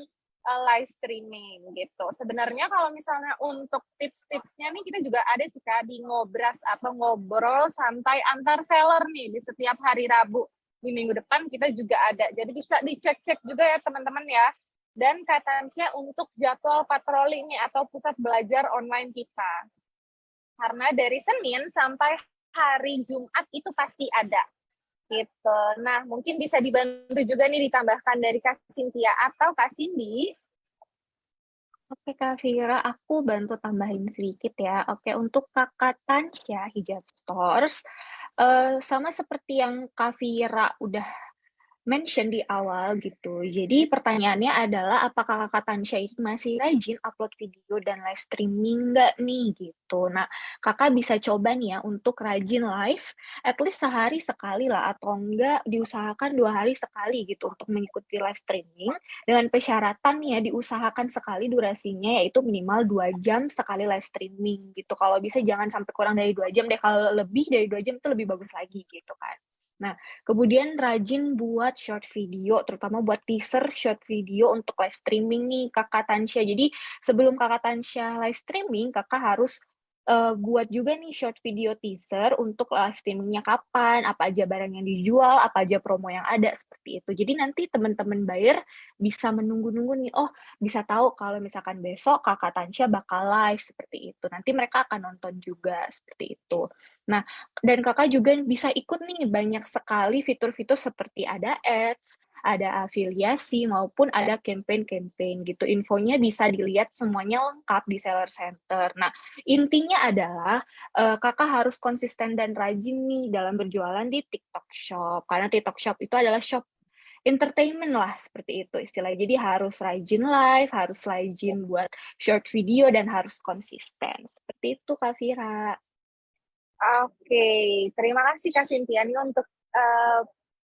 live streaming gitu. Sebenarnya kalau misalnya untuk tips-tipsnya nih kita juga ada sih Kak di Ngobras atau ngobrol santai antar seller nih di setiap hari Rabu. Di minggu depan kita juga ada. Jadi bisa dicek-cek juga ya teman-teman ya. Dan katanya untuk jadwal patroli nih atau pusat belajar online kita. Karena dari Senin sampai hari Jumat itu pasti ada. Gitu. Nah, mungkin bisa dibantu juga nih ditambahkan dari Kak Cynthia atau Kak Cindy. Oke Kak Vira, aku bantu tambahin sedikit ya. Oke, untuk Kakak Tansya Hijab Stores, sama seperti yang Kak Vira udah mention di awal gitu. Jadi pertanyaannya adalah apakah Kakak Tansya itu masih rajin upload video dan live streaming nggak nih gitu. Nah, Kakak bisa coba nih ya untuk rajin live at least sehari sekali lah atau enggak diusahakan 2 hari sekali gitu untuk mengikuti live streaming dengan persyaratan ya diusahakan sekali durasinya yaitu minimal 2 jam sekali live streaming gitu. Kalau bisa jangan sampai kurang dari 2 jam deh. Kalau lebih dari 2 jam itu lebih bagus lagi gitu kan. Nah, kemudian rajin buat short video, terutama buat teaser short video untuk live streaming nih Kakak Tansya. Jadi sebelum Kakak Tansya live streaming, Kakak harus buat juga nih short video teaser untuk live streamingnya kapan, apa aja barang yang dijual, apa aja promo yang ada, seperti itu. Jadi nanti teman-teman buyer bisa menunggu-nunggu nih, oh bisa tahu kalau misalkan besok Kakak Tansya bakal live, seperti itu. Nanti mereka akan nonton juga, seperti itu. Nah, dan Kakak juga bisa ikut nih banyak sekali fitur-fitur seperti ada ads, ada afiliasi, maupun ada campaign-campaign gitu. Infonya bisa dilihat semuanya lengkap di Seller Center. Nah, intinya adalah Kakak harus konsisten dan rajin nih dalam berjualan di TikTok Shop. Karena TikTok Shop itu adalah shop entertainment lah seperti itu istilahnya. Jadi harus rajin live, harus rajin buat short video dan harus konsisten. Seperti itu Kak Vira. Oke, terima kasih Kak Cynthia nih untuk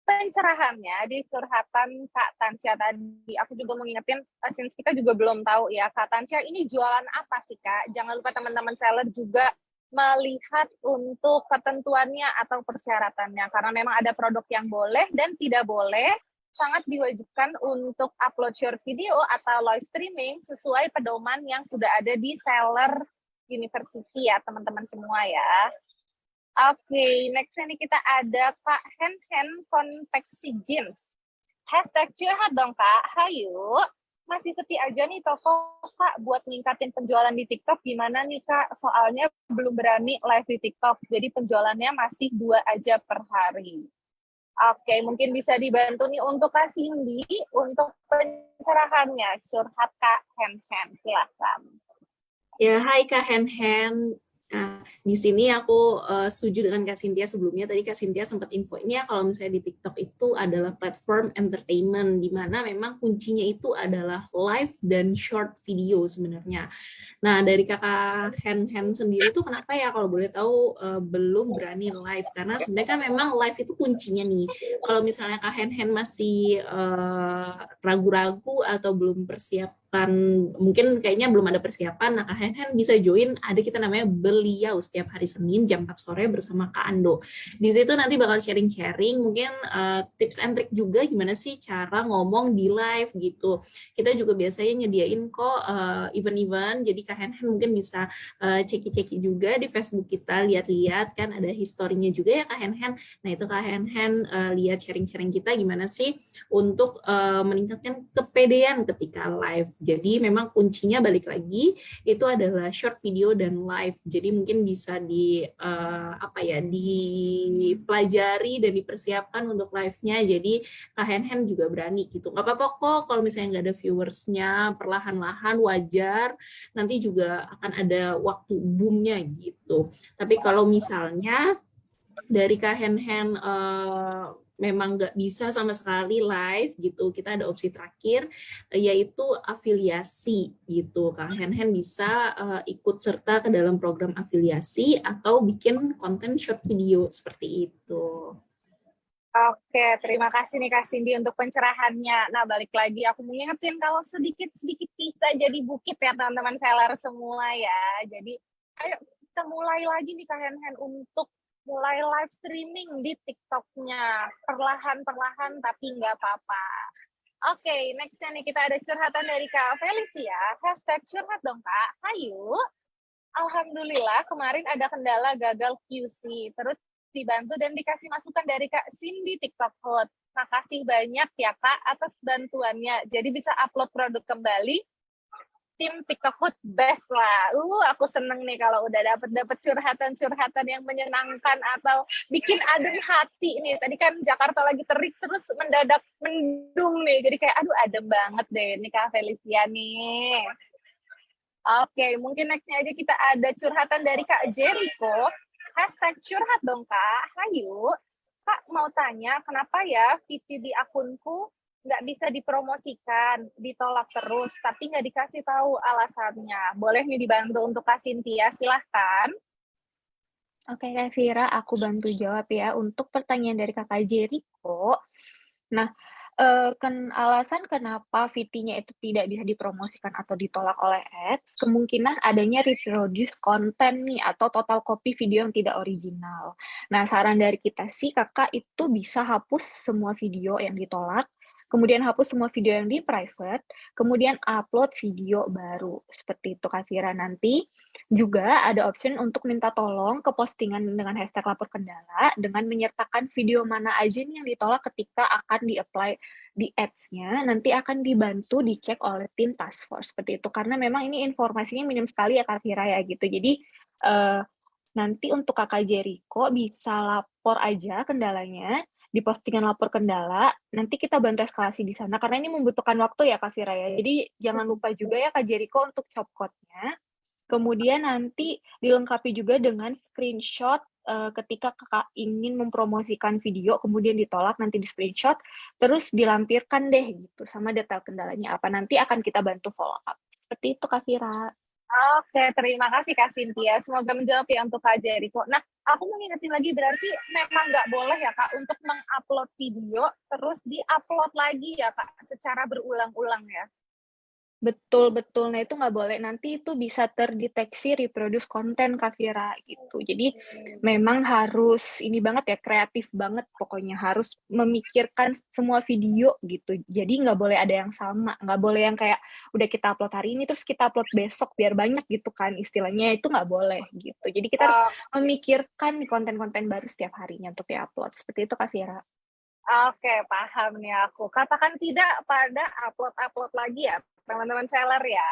pencerahannya di curhatan Kak Tansya tadi. Aku juga mau ngingetin, since kita juga belum tahu ya, Kak Tansya ini jualan apa sih Kak? Jangan lupa teman-teman seller juga melihat untuk ketentuannya atau persyaratannya. Karena memang ada produk yang boleh dan tidak boleh, sangat diwajibkan untuk upload short video atau live streaming sesuai pedoman yang sudah ada di Seller University ya teman-teman semua ya. Oke, nextnya nih kita ada Kak Hen Konveksi Jeans. #curhat dong Kak, hayu. Masih setia aja nih toko Kak buat ningkatin penjualan di TikTok gimana nih Kak? Soalnya belum berani live di TikTok, jadi penjualannya masih 2 aja per hari. Oke, mungkin bisa dibantu nih untuk Kak Cindy untuk pencerahannya. Curhat Kak Hen, silahkan. Ya, hai Kak Hen. Nah, di sini aku setuju dengan Kak Cynthia sebelumnya. Tadi Kak Cynthia sempat infonya kalau misalnya di TikTok itu adalah platform entertainment, di mana memang kuncinya itu adalah live dan short video sebenarnya. Nah, dari Kakak Hen sendiri itu kenapa ya kalau boleh tahu belum berani live? Karena sebenarnya kan memang live itu kuncinya nih. Kalau misalnya Kak Hen masih ragu-ragu atau belum persiapkan, mungkin kayaknya belum ada persiapan, nah Kak Hen bisa join, ada kita namanya Beliau setiap hari Senin jam 4 sore bersama Kak Ando. Di situ nanti bakal sharing-sharing, mungkin tips and trick juga gimana sih cara ngomong di live gitu. Kita juga biasanya nyediain kok event-event, jadi Kak Hen mungkin bisa ceki-ceki juga di Facebook kita, lihat-lihat kan ada historinya juga ya Kak Hen. Nah itu Kak Hen lihat sharing-sharing kita gimana sih untuk meningkatkan kepedean ketika live. Jadi memang kuncinya balik lagi itu adalah short video dan live. Jadi mungkin bisa dipelajari dan dipersiapkan untuk live-nya. Jadi Kak Hen juga berani gitu. Nggak apa-apa kok kalau misalnya nggak ada viewersnya, perlahan-lahan wajar. Nanti juga akan ada waktu boomnya gitu. Tapi kalau misalnya dari Kak Hen memang nggak bisa sama sekali live gitu, kita ada opsi terakhir yaitu afiliasi gitu. Kak Hen bisa ikut serta ke dalam program afiliasi atau bikin konten short video seperti itu. Oke, terima kasih nih Kak Cindy untuk pencerahannya. Nah, balik lagi aku mau ngingetin kalau sedikit-sedikit bisa jadi bukit ya teman-teman seller semua ya. Jadi, ayo kita mulai lagi nih Kak Hen untuk mulai live streaming di TikTok-nya. Perlahan-perlahan tapi nggak apa-apa. Oke, nextnya nih kita ada curhatan dari Kak Felicia. #curhat dong Kak. Hayu. Alhamdulillah kemarin ada kendala gagal QC. Terus dibantu dan dikasih masukan dari Kak Cindy TikTok Hot. Makasih banyak ya Kak atas bantuannya. Jadi bisa upload produk kembali. Tim TikTok Hot best lah. Aku seneng nih kalau udah dapet curhatan-curhatan yang menyenangkan atau bikin adem hati nih. Tadi kan Jakarta lagi terik terus mendadak mendung nih. Jadi kayak aduh adem banget deh nih Kak Felicia nih. Oke, mungkin nextnya aja kita ada curhatan dari Kak Jericho. #curhat dong Kak, hayu. Kak mau tanya kenapa ya VT di akunku nggak bisa dipromosikan, ditolak terus, tapi nggak dikasih tahu alasannya. Boleh nih dibantu untuk Kak Cynthia, silahkan. Oke Kak Vira, aku bantu jawab ya untuk pertanyaan dari Kakak Jericho. Nah, alasan kenapa VT-nya itu tidak bisa dipromosikan atau ditolak oleh ads, kemungkinan adanya reproduce konten nih atau total copy video yang tidak original. Nah, saran dari kita sih Kakak itu bisa hapus semua video yang ditolak, kemudian hapus semua video yang di private, kemudian upload video baru. Seperti itu Kak Vira. Nanti juga ada option untuk minta tolong ke postingan dengan hashtag lapor kendala dengan menyertakan video mana aja nih yang ditolak ketika akan di-apply di ads-nya, nanti akan dibantu dicek oleh tim task force seperti itu. Karena memang ini informasinya minim sekali ya Kak Vira ya gitu. Jadi nanti untuk Kakak Jericho bisa lapor aja kendalanya di postingan lapor kendala, nanti kita bantu eskalasi di sana karena ini membutuhkan waktu ya Kak Vira ya. Jadi jangan lupa juga ya Kak Jericho untuk shop code-nya. Kemudian nanti dilengkapi juga dengan screenshot ketika kakak ingin mempromosikan video, kemudian ditolak, nanti di screenshot, terus dilampirkan deh gitu, sama detail kendalanya apa, nanti akan kita bantu follow up. Seperti itu Kak Vira. Oke, terima kasih Kak Cynthia. Semoga menjawab ya untuk Kak Jericho. Nah, aku mau ngingetin lagi, berarti memang nggak boleh ya Kak untuk mengupload video, terus di-upload lagi ya Kak, secara berulang-ulang ya? Betul betul. Nah, itu nggak boleh. Nanti itu bisa terdeteksi reproduce konten, Kak Vira, gitu. Jadi, memang harus ini banget ya, kreatif banget pokoknya. Harus memikirkan semua video, gitu. Jadi, nggak boleh ada yang sama. Nggak boleh yang kayak, udah kita upload hari ini, terus kita upload besok, biar banyak gitu kan istilahnya. Itu nggak boleh, gitu. Jadi, kita harus memikirkan nih konten-konten baru setiap harinya untuk di-upload. Seperti itu, Kak Vira. Oke, paham nih aku. Katakan tidak pada upload-upload lagi ya, teman-teman seller ya.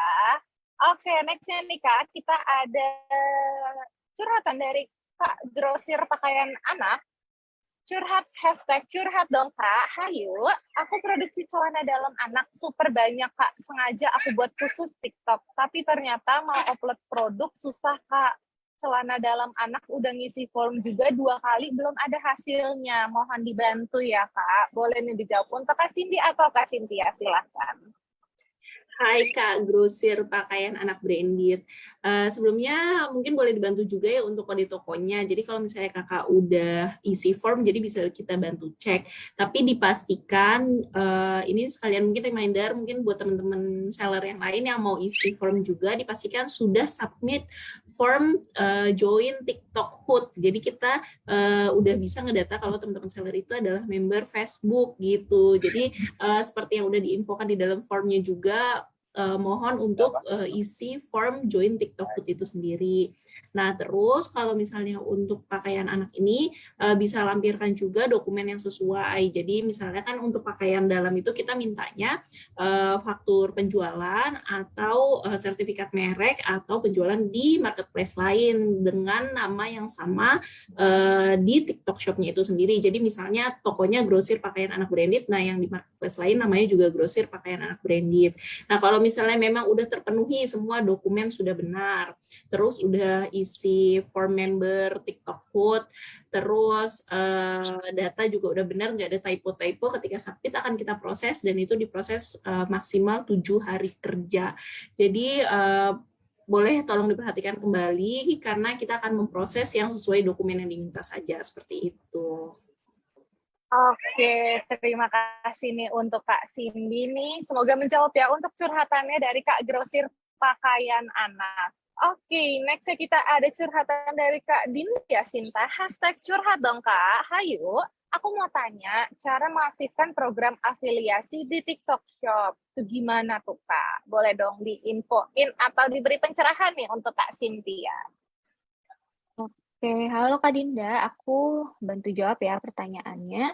Oke, nextnya nih Kak, kita ada curhatan dari Kak Grosir Pakaian Anak. Curhat dong Kak. Hayu, aku produksi celana dalam anak super banyak Kak. Sengaja aku buat khusus TikTok. Tapi ternyata mau upload produk susah Kak. Celana dalam anak udah ngisi form juga 2 kali belum ada hasilnya. Mohon dibantu ya Kak. Boleh nih dijawab untuk Kak Cindy atau Kak Cynthia, silahkan. Hai Kak Grosir Pakaian Anak Branded. Sebelumnya mungkin boleh dibantu juga ya untuk kode tokonya. Jadi kalau misalnya kakak udah isi form, jadi bisa kita bantu cek. Tapi dipastikan, ini sekalian mungkin reminder, mungkin buat teman-teman seller yang lain yang mau isi form juga, dipastikan sudah submit form join TikTok Hood. Jadi kita udah bisa ngedata kalau teman-teman seller itu adalah member Facebook gitu. Jadi seperti yang udah diinfokan di dalam formnya juga, mohon untuk isi form join TikTok Hood itu sendiri. Nah, terus kalau misalnya untuk pakaian anak ini bisa lampirkan juga dokumen yang sesuai. Jadi misalnya kan untuk pakaian dalam itu kita mintanya faktur penjualan atau sertifikat merek atau penjualan di marketplace lain dengan nama yang sama di TikTok Shop-nya itu sendiri. Jadi misalnya tokonya Grosir Pakaian Anak Branded, nah yang di marketplace lain namanya juga Grosir Pakaian Anak Branded. Nah, kalau misalnya memang udah terpenuhi semua dokumen sudah benar, terus udah isi form member TikTok Hood, terus data juga udah benar, nggak ada typo-typo, ketika submit akan kita proses dan itu diproses maksimal 7 hari kerja. Jadi boleh tolong diperhatikan kembali karena kita akan memproses yang sesuai dokumen yang diminta saja, seperti itu. Oke, terima kasih nih untuk Kak Cindy nih. Semoga menjawab ya untuk curhatannya dari Kak Grosir Pakaian Anak. Oke, nextnya kita ada curhatan dari Kak Dinda Sinta. #curhat dong Kak. Hayu, aku mau tanya cara mengaktifkan program afiliasi di TikTok Shop. Itu gimana tuh Kak? Boleh dong diinfoin atau diberi pencerahan nih untuk Kak Cynthia. Oke, halo Kak Dinda, aku bantu jawab ya pertanyaannya.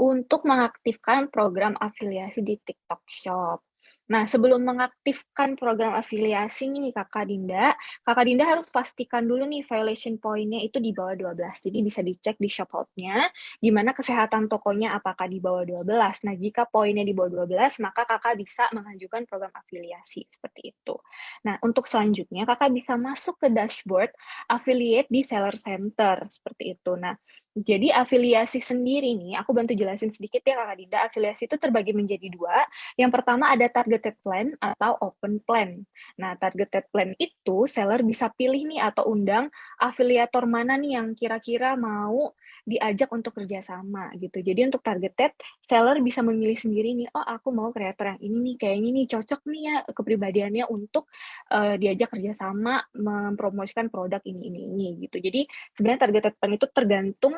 Untuk mengaktifkan program afiliasi di TikTok Shop. Nah, sebelum mengaktifkan program afiliasi nih Kakak Dinda harus pastikan dulu nih violation point-nya itu di bawah 12. Jadi bisa dicek di shop hold-nya, gimana kesehatan tokonya apakah di bawah 12. Nah, jika poinnya di bawah 12, maka Kakak bisa mengajukan program afiliasi, seperti itu. Nah, untuk selanjutnya, Kakak bisa masuk ke dashboard affiliate di Seller Center, seperti itu. Nah, jadi afiliasi sendiri nih, aku bantu jelasin sedikit ya Kakak Dinda, afiliasi itu terbagi menjadi 2. Yang pertama ada targeted plan atau open plan. Nah, targeted plan itu seller bisa pilih nih atau undang afiliator mana nih yang kira-kira mau diajak untuk kerjasama gitu. Jadi untuk targeted, seller bisa memilih sendiri nih, oh aku mau kreator yang ini nih, kayaknya nih cocok nih ya kepribadiannya untuk diajak kerjasama mempromosikan produk ini gitu. Jadi sebenarnya targeted plan itu tergantung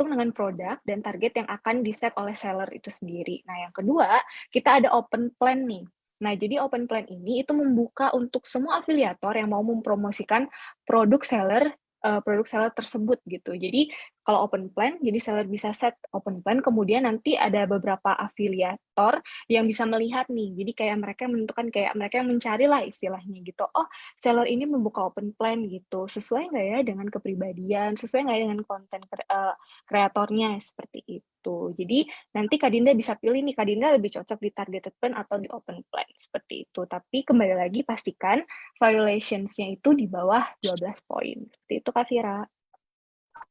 dengan produk dan target yang akan di-set oleh seller itu sendiri. Nah, yang kedua, kita ada open plan nih. Nah, jadi open plan ini itu membuka untuk semua afiliator yang mau mempromosikan produk seller tersebut gitu. Jadi Kalau open plan, jadi seller bisa set open plan, kemudian nanti ada beberapa afiliator yang bisa melihat nih. Jadi kayak mereka menentukan, kayak mereka yang mencari lah istilahnya gitu. Oh, seller ini membuka open plan gitu. Sesuai nggak ya dengan kepribadian, sesuai nggak ya dengan konten kreatornya, seperti itu. Jadi nanti Kak Dinda bisa pilih nih, Kak Dinda lebih cocok di targeted plan atau di open plan, seperti itu. Tapi kembali lagi pastikan violationsnya itu di bawah 12 poin. Seperti itu Kak Vira.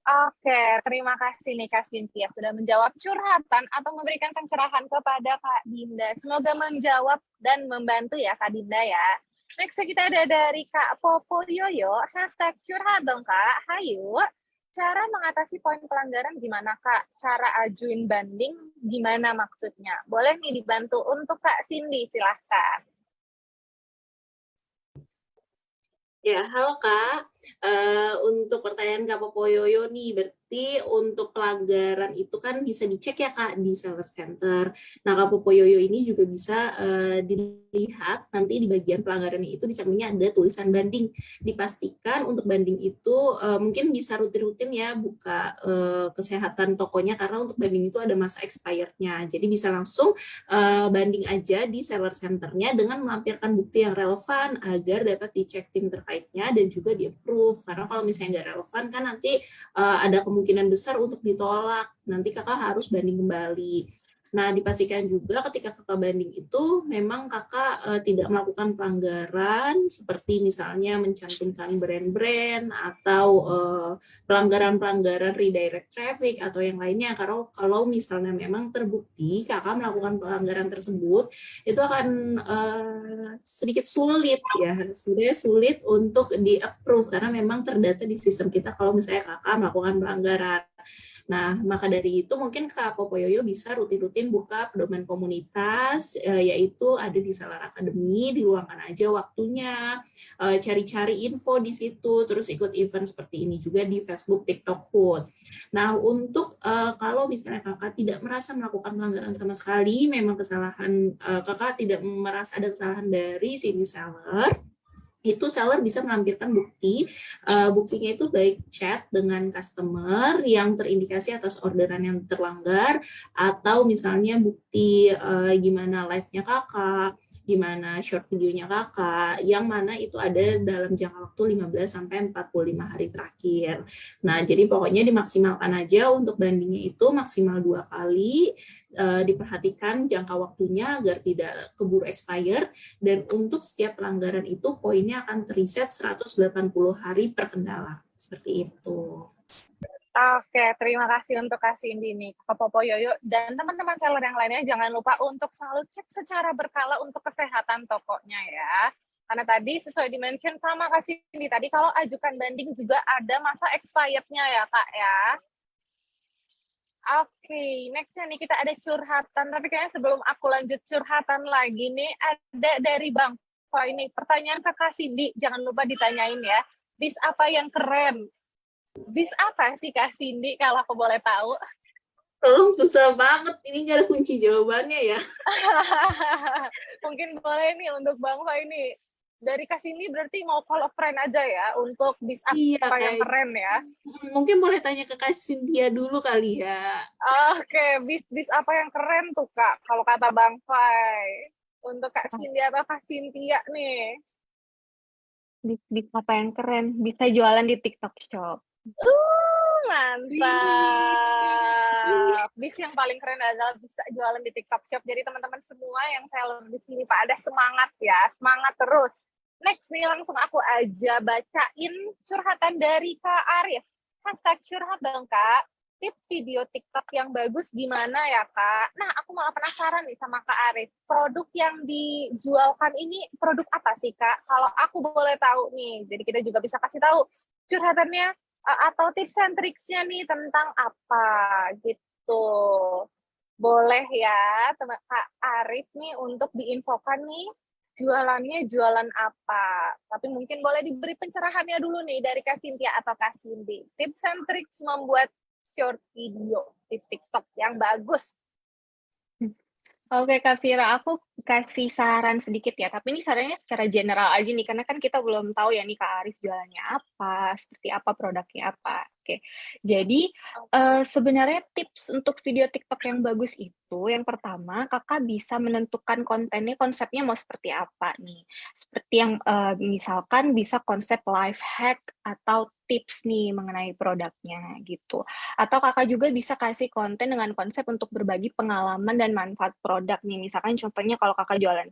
Oke, terima kasih nih Kak Cynthia sudah menjawab curhatan atau memberikan pencerahan kepada Kak Dinda. Semoga menjawab dan membantu ya Kak Dinda ya. Next kita ada dari Kak Popo Yoyo, hashtag curhat dong Kak, hayu. Cara mengatasi poin pelanggaran gimana Kak? Cara ajuin banding gimana maksudnya? Boleh nih dibantu untuk Kak Cindy, silahkan. Ya, halo Kak. Untuk pertanyaan Kak Popoyoyo nih, berarti untuk pelanggaran itu kan bisa dicek ya Kak di Seller Center. Nah, Kak Popoyoyo ini juga bisa dilihat nanti di bagian pelanggaran itu di sampingnya ada tulisan banding. Dipastikan untuk banding itu mungkin bisa rutin-rutin ya buka kesehatan tokonya, karena untuk banding itu ada masa expired-nya. Jadi bisa langsung banding aja di Seller Center-nya dengan melampirkan bukti yang relevan agar dapat dicek tim terkaitnya dan juga di-approve. Karena kalau misalnya nggak relevan kan nanti ada kemungkinan besar untuk ditolak. Nanti kakak harus banding kembali. Nah, dipastikan juga ketika kakak banding itu memang kakak tidak melakukan pelanggaran seperti misalnya mencantumkan brand-brand atau pelanggaran-pelanggaran redirect traffic atau yang lainnya. Karena kalau misalnya memang terbukti kakak melakukan pelanggaran tersebut, itu akan sedikit sulit ya, sebenarnya sulit untuk di-approve karena memang terdata di sistem kita kalau misalnya kakak melakukan pelanggaran. Nah, maka dari itu mungkin Kak Popoyoyo bisa rutin-rutin buka pedoman komunitas, yaitu ada di Seller Academy, diluangkan aja waktunya, cari-cari info di situ, terus ikut event seperti ini juga di Facebook, TikTok Hood. Nah, untuk kalau misalnya kakak tidak merasa melakukan pelanggaran sama sekali, memang kesalahan kakak tidak merasa ada kesalahan dari sisi seller, itu seller bisa menampilkan bukti, buktinya itu baik chat dengan customer yang terindikasi atas orderan yang terlanggar, atau misalnya bukti gimana live-nya kakak, gimana short videonya kakak, yang mana itu ada dalam jangka waktu 15-45 hari terakhir. Nah, jadi pokoknya dimaksimalkan aja untuk bandingnya itu maksimal 2 kali, diperhatikan jangka waktunya agar tidak keburu expire, dan untuk setiap pelanggaran itu poinnya akan terreset 180 hari per kendala. Seperti itu. Oke, terima kasih untuk Kak Cindy nih, Kak Popo Yoyo, dan teman-teman seller yang lainnya jangan lupa untuk selalu cek secara berkala untuk kesehatan tokonya ya. Karena tadi sesuai di-mention sama Kak Cindy tadi, kalau ajukan banding juga ada masa expired-nya ya Kak ya. Oke, next-nya nih kita ada curhatan, tapi kayaknya sebelum aku lanjut curhatan lagi nih, ada dari Bang Foy ini, pertanyaan ke Kak Cindy, jangan lupa ditanyain ya, bis apa yang keren? Bis apa sih Kak Cindy kalau aku boleh tahu? Susah banget, ini nggak ada kunci jawabannya ya. Mungkin boleh nih untuk Bang Foy ini. Dari Kak Cindy berarti mau call of friend aja ya untuk bis apa yang keren ya. Mungkin boleh tanya ke Kak Cynthia dulu kali ya. Oke, bis apa yang keren tuh Kak kalau kata Bang Foy? Untuk Kak Cindy atau Kak Cynthia nih? Bis apa yang keren? Bisa jualan di TikTok Shop. Mantap. Bis yang paling keren adalah bisa jualan di TikTok Shop. Jadi teman-teman semua yang seller di sini pada semangat ya, semangat terus. Next nih langsung aku aja bacain curhatan dari Kak Arif. Hashtag curhat dong Kak. Tips video TikTok yang bagus gimana ya Kak? Nah aku malah penasaran nih sama Kak Arif. Produk yang dijualkan ini produk apa sih Kak? Kalau aku boleh tahu nih, jadi kita juga bisa kasih tahu curhatannya atau tips and triksnya nih tentang apa gitu. Boleh ya teman Kak Arif nih untuk diinfokan nih jualannya jualan apa. Tapi mungkin boleh diberi pencerahannya dulu nih dari Kak Cynthia atau Kak Cindy. Tips and triks membuat short video di TikTok yang bagus. Oke, Kak Vira, aku kasih saran sedikit ya, tapi ini sarannya secara general aja nih, karena kan kita belum tahu ya nih Kak Arif jualannya apa, seperti apa produknya apa. Oke, jadi sebenarnya tips untuk video TikTok yang bagus itu, yang pertama kakak bisa menentukan kontennya, konsepnya mau seperti apa nih. Seperti yang misalkan bisa konsep life hack atau tips nih mengenai produknya gitu. Atau kakak juga bisa kasih konten dengan konsep untuk berbagi pengalaman dan manfaat produk nih. Misalkan contohnya kalau kakak jualan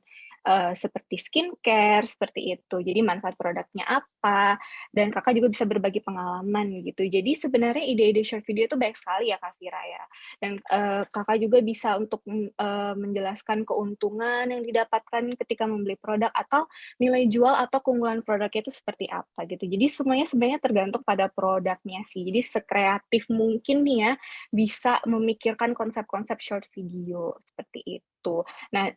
seperti skincare, seperti itu. Jadi manfaat produknya apa, dan kakak juga bisa berbagi pengalaman gitu. Jadi sebenarnya ide-ide short video itu banyak sekali ya Kak Vira ya. Dan kakak juga bisa untuk menjelaskan keuntungan yang didapatkan ketika membeli produk atau nilai jual atau keunggulan produknya itu seperti apa gitu. Jadi semuanya sebenarnya tergantung pada produknya sih. Jadi sekreatif mungkin nih ya bisa memikirkan konsep-konsep short video seperti itu. Nah,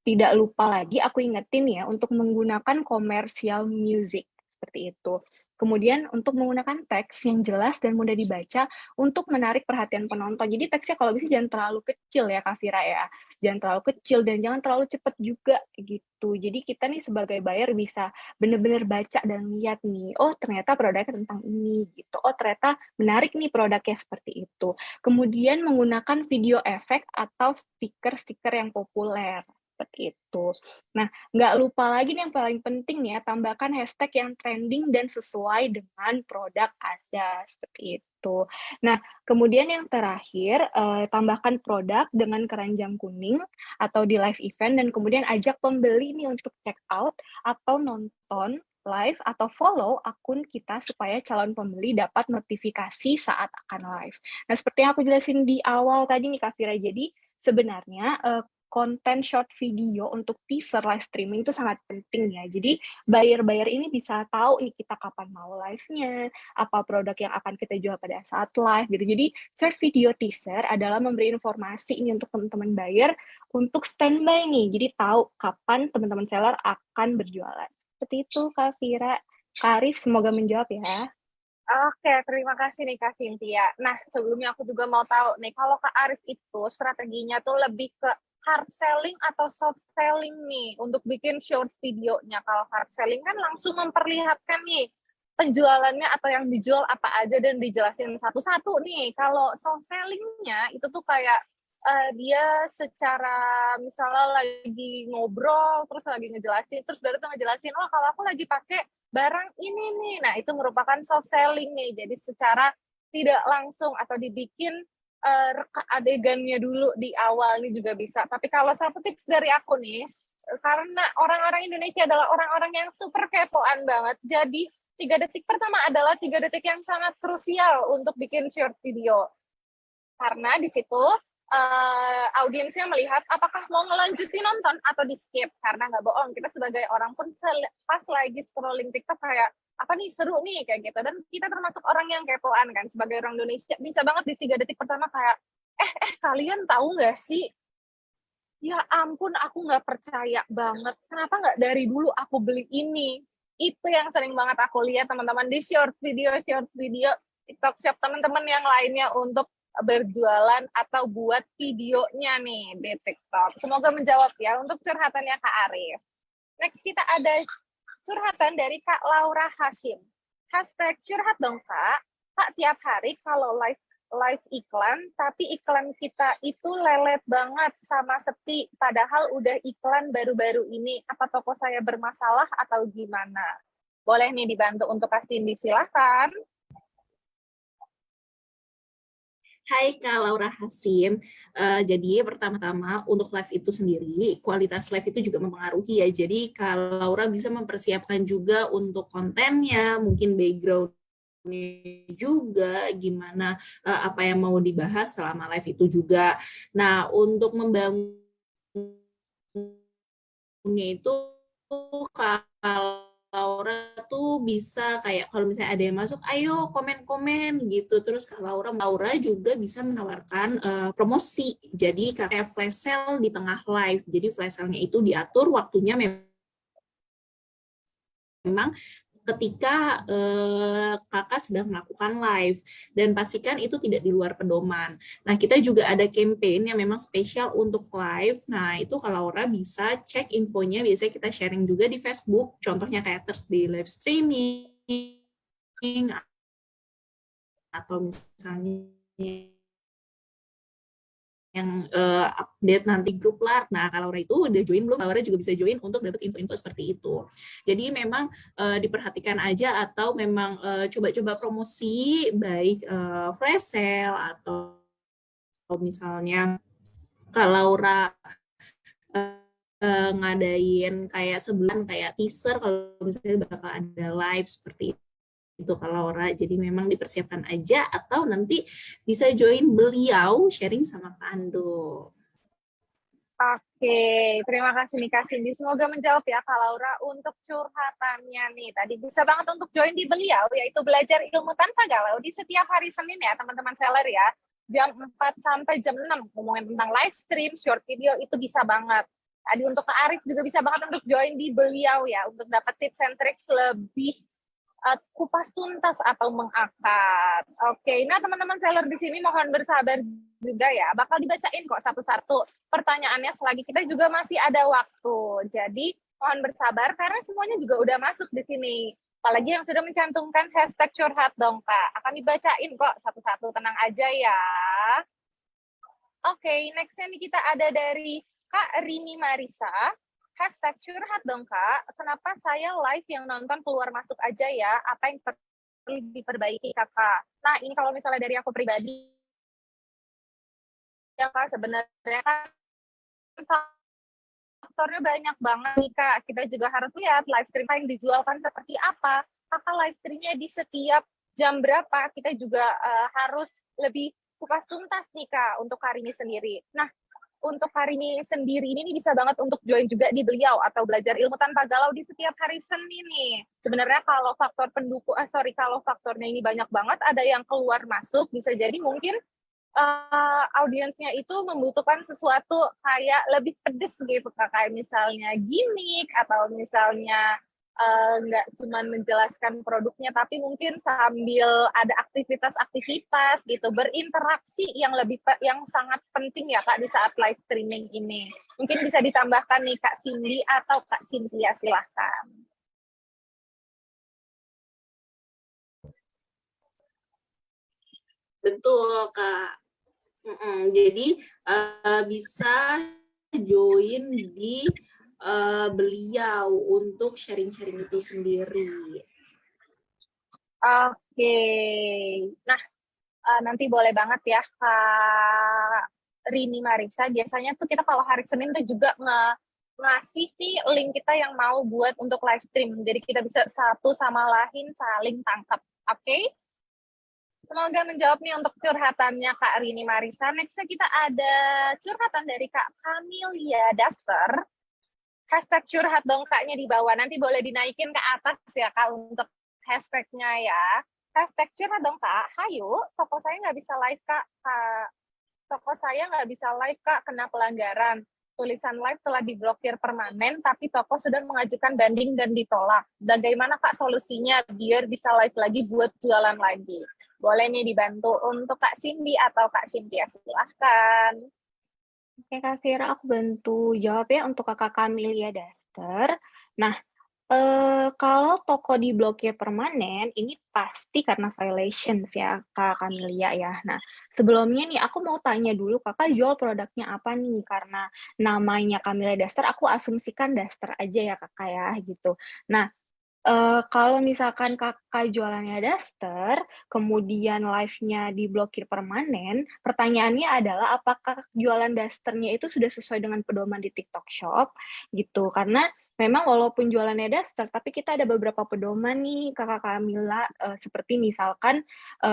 tidak lupa lagi aku ingetin ya untuk menggunakan commercial music seperti itu. Kemudian untuk menggunakan teks yang jelas dan mudah dibaca untuk menarik perhatian penonton. Jadi teksnya kalau bisa jangan terlalu kecil ya Kak Vira ya. Jangan terlalu kecil dan jangan terlalu cepat juga gitu. Jadi kita nih sebagai buyer bisa benar-benar baca dan lihat nih, oh ternyata produknya tentang ini gitu. Oh ternyata menarik nih produknya seperti itu. Kemudian menggunakan video efek atau stiker-stiker yang populer seperti itu. Nah, nggak lupa lagi nih yang paling penting nih ya, tambahkan hashtag yang trending dan sesuai dengan produk Anda, seperti itu. Nah, kemudian yang terakhir, tambahkan produk dengan keranjang kuning atau di live event, dan kemudian ajak pembeli nih untuk check out atau nonton live atau follow akun kita supaya calon pembeli dapat notifikasi saat akan live. Nah, seperti yang aku jelasin di awal tadi nih Kak Vira, jadi sebenarnya konten short video untuk teaser live streaming itu sangat penting ya. Jadi buyer-buyer ini bisa tahu nih kita kapan mau live-nya, apa produk yang akan kita jual pada saat live gitu. Jadi short video teaser adalah memberi informasi ini untuk teman-teman buyer untuk standby nih. Jadi tahu kapan teman-teman seller akan berjualan. Seperti itu Kak Vira. Kak Arif, semoga menjawab ya. Oke, terima kasih nih Kak Cynthia. Nah, sebelumnya aku juga mau tahu nih, kalau Kak Arif itu strateginya tuh lebih ke hard selling atau soft selling nih untuk bikin short videonya. Kalau hard selling kan langsung memperlihatkan nih penjualannya atau yang dijual apa aja dan dijelasin satu-satu nih. Kalau soft sellingnya itu tuh kayak dia secara misalnya lagi ngobrol terus lagi ngejelasin terus baru tuh ngejelasin, oh kalau aku lagi pakai barang ini nih. Nah, itu merupakan soft selling nih. Jadi secara tidak langsung atau dibikin reka adegannya dulu di awal nih juga bisa. Tapi kalau satu tips dari aku nih, karena orang-orang Indonesia adalah orang-orang yang super kepoan banget. Jadi 3 detik pertama adalah 3 detik yang sangat krusial untuk bikin short video. Karena di situ audiensnya melihat apakah mau ngelanjutin nonton atau di skip. Karena nggak bohong, kita sebagai orang pun pas lagi scrolling TikTok kayak apa nih seru nih kayak gitu, dan kita termasuk orang yang kepoan kan sebagai orang Indonesia, bisa banget di 3 detik pertama kayak kalian tahu nggak sih, ya ampun aku nggak percaya banget, kenapa nggak dari dulu aku beli ini. Itu yang sering banget aku lihat teman-teman di short video TikTok Shop teman-teman yang lainnya untuk berjualan atau buat videonya nih di TikTok. Semoga menjawab ya untuk curhatannya Kak Arif. Next kita ada curhatan dari Kak Laura Hashim. #curhat dong Kak. Kak, tiap hari kalau live iklan, tapi iklan kita itu lelet banget sama sepi, padahal udah iklan baru-baru ini. Apa toko saya bermasalah atau gimana? Boleh nih dibantu untuk kasih silakan. Hai Kak Laura Hasim, jadi pertama-tama untuk live itu sendiri, kualitas live itu juga mempengaruhi ya. Jadi Kak Laura bisa mempersiapkan juga untuk kontennya, mungkin background-nya juga, gimana apa yang mau dibahas selama live itu juga. Nah, untuk membangunnya itu kalau Laura tuh bisa kayak kalau misalnya ada yang masuk, ayo komen-komen gitu. Terus Kak Laura juga bisa menawarkan promosi. Jadi kayak flash sale di tengah live. Jadi flash sale-nya itu diatur waktunya memang ketika kakak sedang melakukan live, dan pastikan itu tidak di luar pedoman. Nah, kita juga ada campaign yang memang spesial untuk live. Nah, itu kalau Laura bisa cek infonya, biasanya kita sharing juga di Facebook, contohnya kayak di live streaming atau misalnya yang update nanti grup LAR. Nah, kalau Laura itu udah join belum? Laura juga bisa join untuk dapat info-info seperti itu. Jadi memang diperhatikan aja atau memang coba-coba promosi baik flash sale atau misalnya kalau Laura ngadain kayak sebulan kayak teaser kalau misalnya bakal ada live seperti itu kalau Laura. Jadi memang dipersiapkan aja atau nanti bisa join beliau sharing sama Kak Ando. Oke, terima kasih nih Kak Cindy. Semoga menjawab ya Kak Laura untuk curhatannya nih. Tadi bisa banget untuk join di beliau, yaitu belajar ilmu tanpa galau di setiap hari Senin ya teman-teman seller ya. Jam 4 sampai jam 6 ngomongin tentang live stream, short video itu bisa banget. Tadi untuk Kak Arif juga bisa banget untuk join di beliau ya, untuk dapat tips and tricks lebih kupas tuntas atau mengakar. Oke, nah teman-teman seller di sini mohon bersabar juga ya. Bakal dibacain kok satu-satu pertanyaannya selagi kita juga masih ada waktu. Jadi mohon bersabar karena semuanya juga udah masuk di sini. Apalagi yang sudah mencantumkan hashtag curhat dong Kak. Akan dibacain kok satu-satu, tenang aja ya. Oke, nextnya nih kita ada dari Kak Rini Marisa. Hashtag curhat dong Kak, kenapa saya live yang nonton keluar masuk aja ya, apa yang perlu diperbaiki Kakak? Nah ini kalau misalnya dari aku pribadi, ya Kak sebenarnya kan faktornya banyak banget nih Kak, kita juga harus lihat live stream yang dijualkan seperti apa, Kakak live streamnya di setiap jam berapa, kita juga harus lebih kupas tuntas nih Kak untuk hari ini sendiri. Nah, untuk hari ini sendiri ini bisa banget untuk join juga di beliau atau belajar ilmu tanpa galau di setiap hari Senin nih. Sebenarnya kalau faktor pendukung, kalau faktornya ini banyak banget, ada yang keluar masuk, bisa jadi mungkin audiensnya itu membutuhkan sesuatu kayak lebih pedes gitu, kayak misalnya gimmick atau misalnya nggak cuma menjelaskan produknya, tapi mungkin sambil ada aktivitas-aktivitas gitu, berinteraksi yang sangat penting ya Kak di saat live streaming ini. Mungkin bisa ditambahkan nih Kak Cindy atau Kak Cynthia, silahkan. Betul, Kak. Jadi bisa join di beliau untuk sharing-sharing itu sendiri. Oke. Nah, nanti boleh banget ya Kak Rini Marisa. Biasanya tuh kita kalau hari Senin tuh juga ngasih nih link kita yang mau buat untuk live stream. Jadi kita bisa satu sama lain saling tangkap. Oke? Semoga menjawab nih untuk curhatannya Kak Rini Marisa. Next-nya kita ada curhatan dari Kak Camelia Daster. Hashtag curhat dong Kaknya di bawah. Nanti boleh dinaikin ke atas ya Kak untuk hashtag-nya ya. Hashtag curhat dong Kak. Hayu, toko saya nggak bisa live Kak. Toko saya nggak bisa live Kak, kena pelanggaran. Tulisan live telah diblokir permanen, tapi toko sudah mengajukan banding dan ditolak. Bagaimana Kak solusinya biar bisa live lagi buat jualan lagi? Boleh nih dibantu untuk Kak Cindy atau Kak Cynthia, silahkan. Oke, Kak Vira, aku bantu jawab ya untuk Kakak Camelia Daster. Nah, kalau toko diblokir permanen, ini pasti karena violations ya, Kak Camelia ya. Nah, sebelumnya nih, aku mau tanya dulu, Kakak jual produknya apa nih? Karena namanya Camelia Daster, aku asumsikan Daster aja ya, Kakak ya, gitu. Nah, kalau misalkan Kakak jualannya daster, kemudian live-nya diblokir permanen, pertanyaannya adalah apakah jualan dasternya itu sudah sesuai dengan pedoman di TikTok Shop gitu. Karena memang walaupun jualannya daster, tapi kita ada beberapa pedoman nih Kakak Kamila, seperti misalkan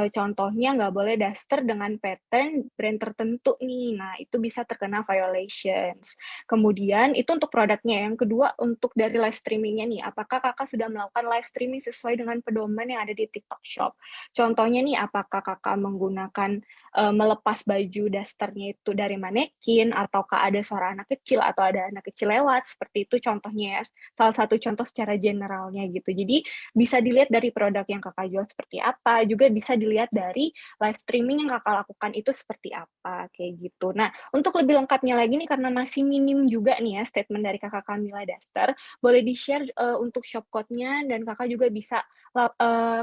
contohnya nggak boleh daster dengan pattern brand tertentu nih. Nah, itu bisa terkena violations. Kemudian itu untuk produknya. Yang kedua untuk dari live streamingnya nih, apakah Kakak sudah melakukan live streaming sesuai dengan pedoman yang ada di TikTok Shop? Contohnya nih, apakah Kakak menggunakan melepas baju dasternya itu dari manekin, ataukah ada suara anak kecil atau ada anak kecil lewat, seperti itu contohnya ya nih ya, salah satu contoh secara generalnya gitu. Jadi bisa dilihat dari produk yang kakak jual seperti apa, juga bisa dilihat dari live streaming yang kakak lakukan itu seperti apa, kayak gitu. Nah, untuk lebih lengkapnya lagi nih, karena masih minim juga nih ya statement dari kakak Camilla Daster, boleh di-share untuk shop code-nya, dan kakak juga bisa,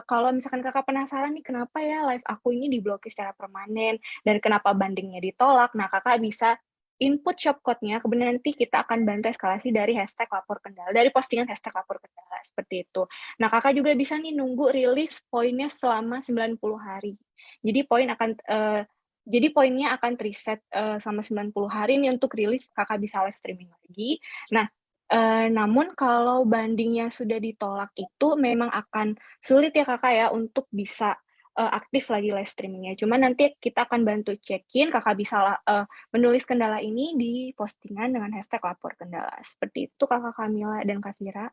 kalau misalkan kakak penasaran nih, kenapa ya live aku ini diblokir secara permanen, dan kenapa bandingnya ditolak, nah kakak bisa input shop code-nya, kemudian nanti kita akan bantu eskalasi dari hashtag lapor kendala, dari postingan hashtag lapor kendala, seperti itu. Nah, kakak juga bisa nih nunggu rilis poinnya selama 90 hari. Jadi jadi poinnya akan reset selama 90 hari nih untuk rilis, kakak bisa live streaming lagi. Nah, namun kalau bandingnya sudah ditolak itu memang akan sulit ya kakak ya untuk bisa aktif lagi live streamingnya. Cuma nanti kita akan bantu check-in, kakak bisa menulis kendala ini di postingan dengan hashtag lapor kendala. Seperti itu kakak Camilla dan Kak Vira.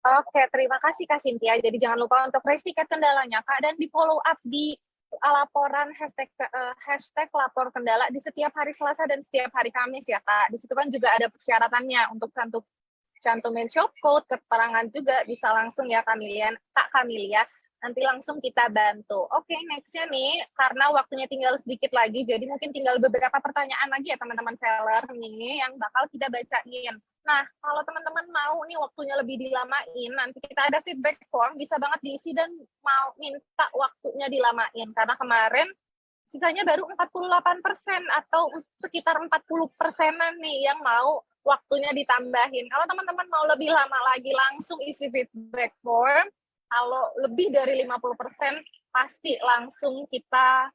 Oke, terima kasih Kak Cynthia. Jadi jangan lupa untuk raise tiket kendalanya Kak, dan di follow up di laporan hashtag lapor kendala di setiap hari Selasa dan setiap hari Kamis ya Kak. Di situ kan juga ada persyaratannya untuk cantumin shop code, keterangan juga bisa langsung ya Kak Kamilia. Nanti langsung kita bantu. Oke, next-nya nih, karena waktunya tinggal sedikit lagi, jadi mungkin tinggal beberapa pertanyaan lagi ya teman-teman seller nih yang bakal kita bacain. Nah, kalau teman-teman mau nih waktunya lebih dilamain, nanti kita ada feedback form, bisa banget diisi dan mau minta waktunya dilamain. Karena kemarin sisanya baru 48% atau sekitar 40%-an nih yang mau waktunya ditambahin. Kalau teman-teman mau lebih lama lagi, langsung isi feedback form. Kalau lebih dari 50% pasti langsung kita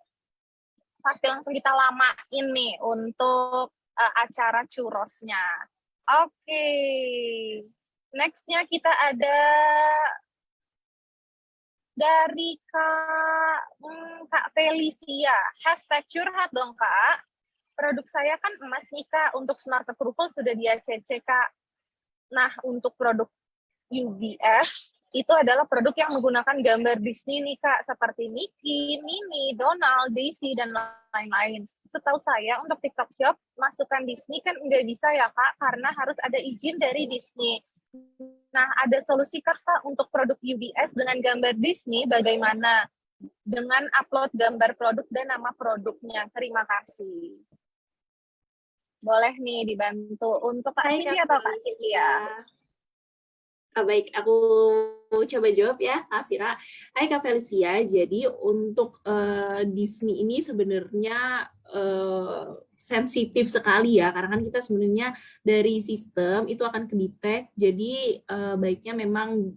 lamain nih untuk acara churrosnya. Oke. Next-nya kita ada dari Kak Felicia. Hashtag curhat dong Kak. Produk saya kan emas nih Kak, untuk smart approval sudah di ACC Kak. Nah, untuk produk UBS itu adalah produk yang menggunakan gambar Disney nih Kak, seperti Mickey, Minnie, Donald, Daisy, dan lain-lain. Setahu saya untuk TikTok Shop, masukkan Disney kan nggak bisa ya Kak, karena harus ada izin dari Disney. Nah, ada solusi Kak untuk produk UBS dengan gambar Disney, bagaimana? Dengan upload gambar produk dan nama produknya. Terima kasih. Boleh nih dibantu. Untuk Kak Cynthia atau Kak Cynthia? Baik, aku coba jawab ya, Kak Vira. Hai Kak Felicia, jadi untuk Disney ini sebenarnya sensitif sekali ya, karena kan kita sebenarnya dari sistem itu akan kedetek, jadi baiknya memang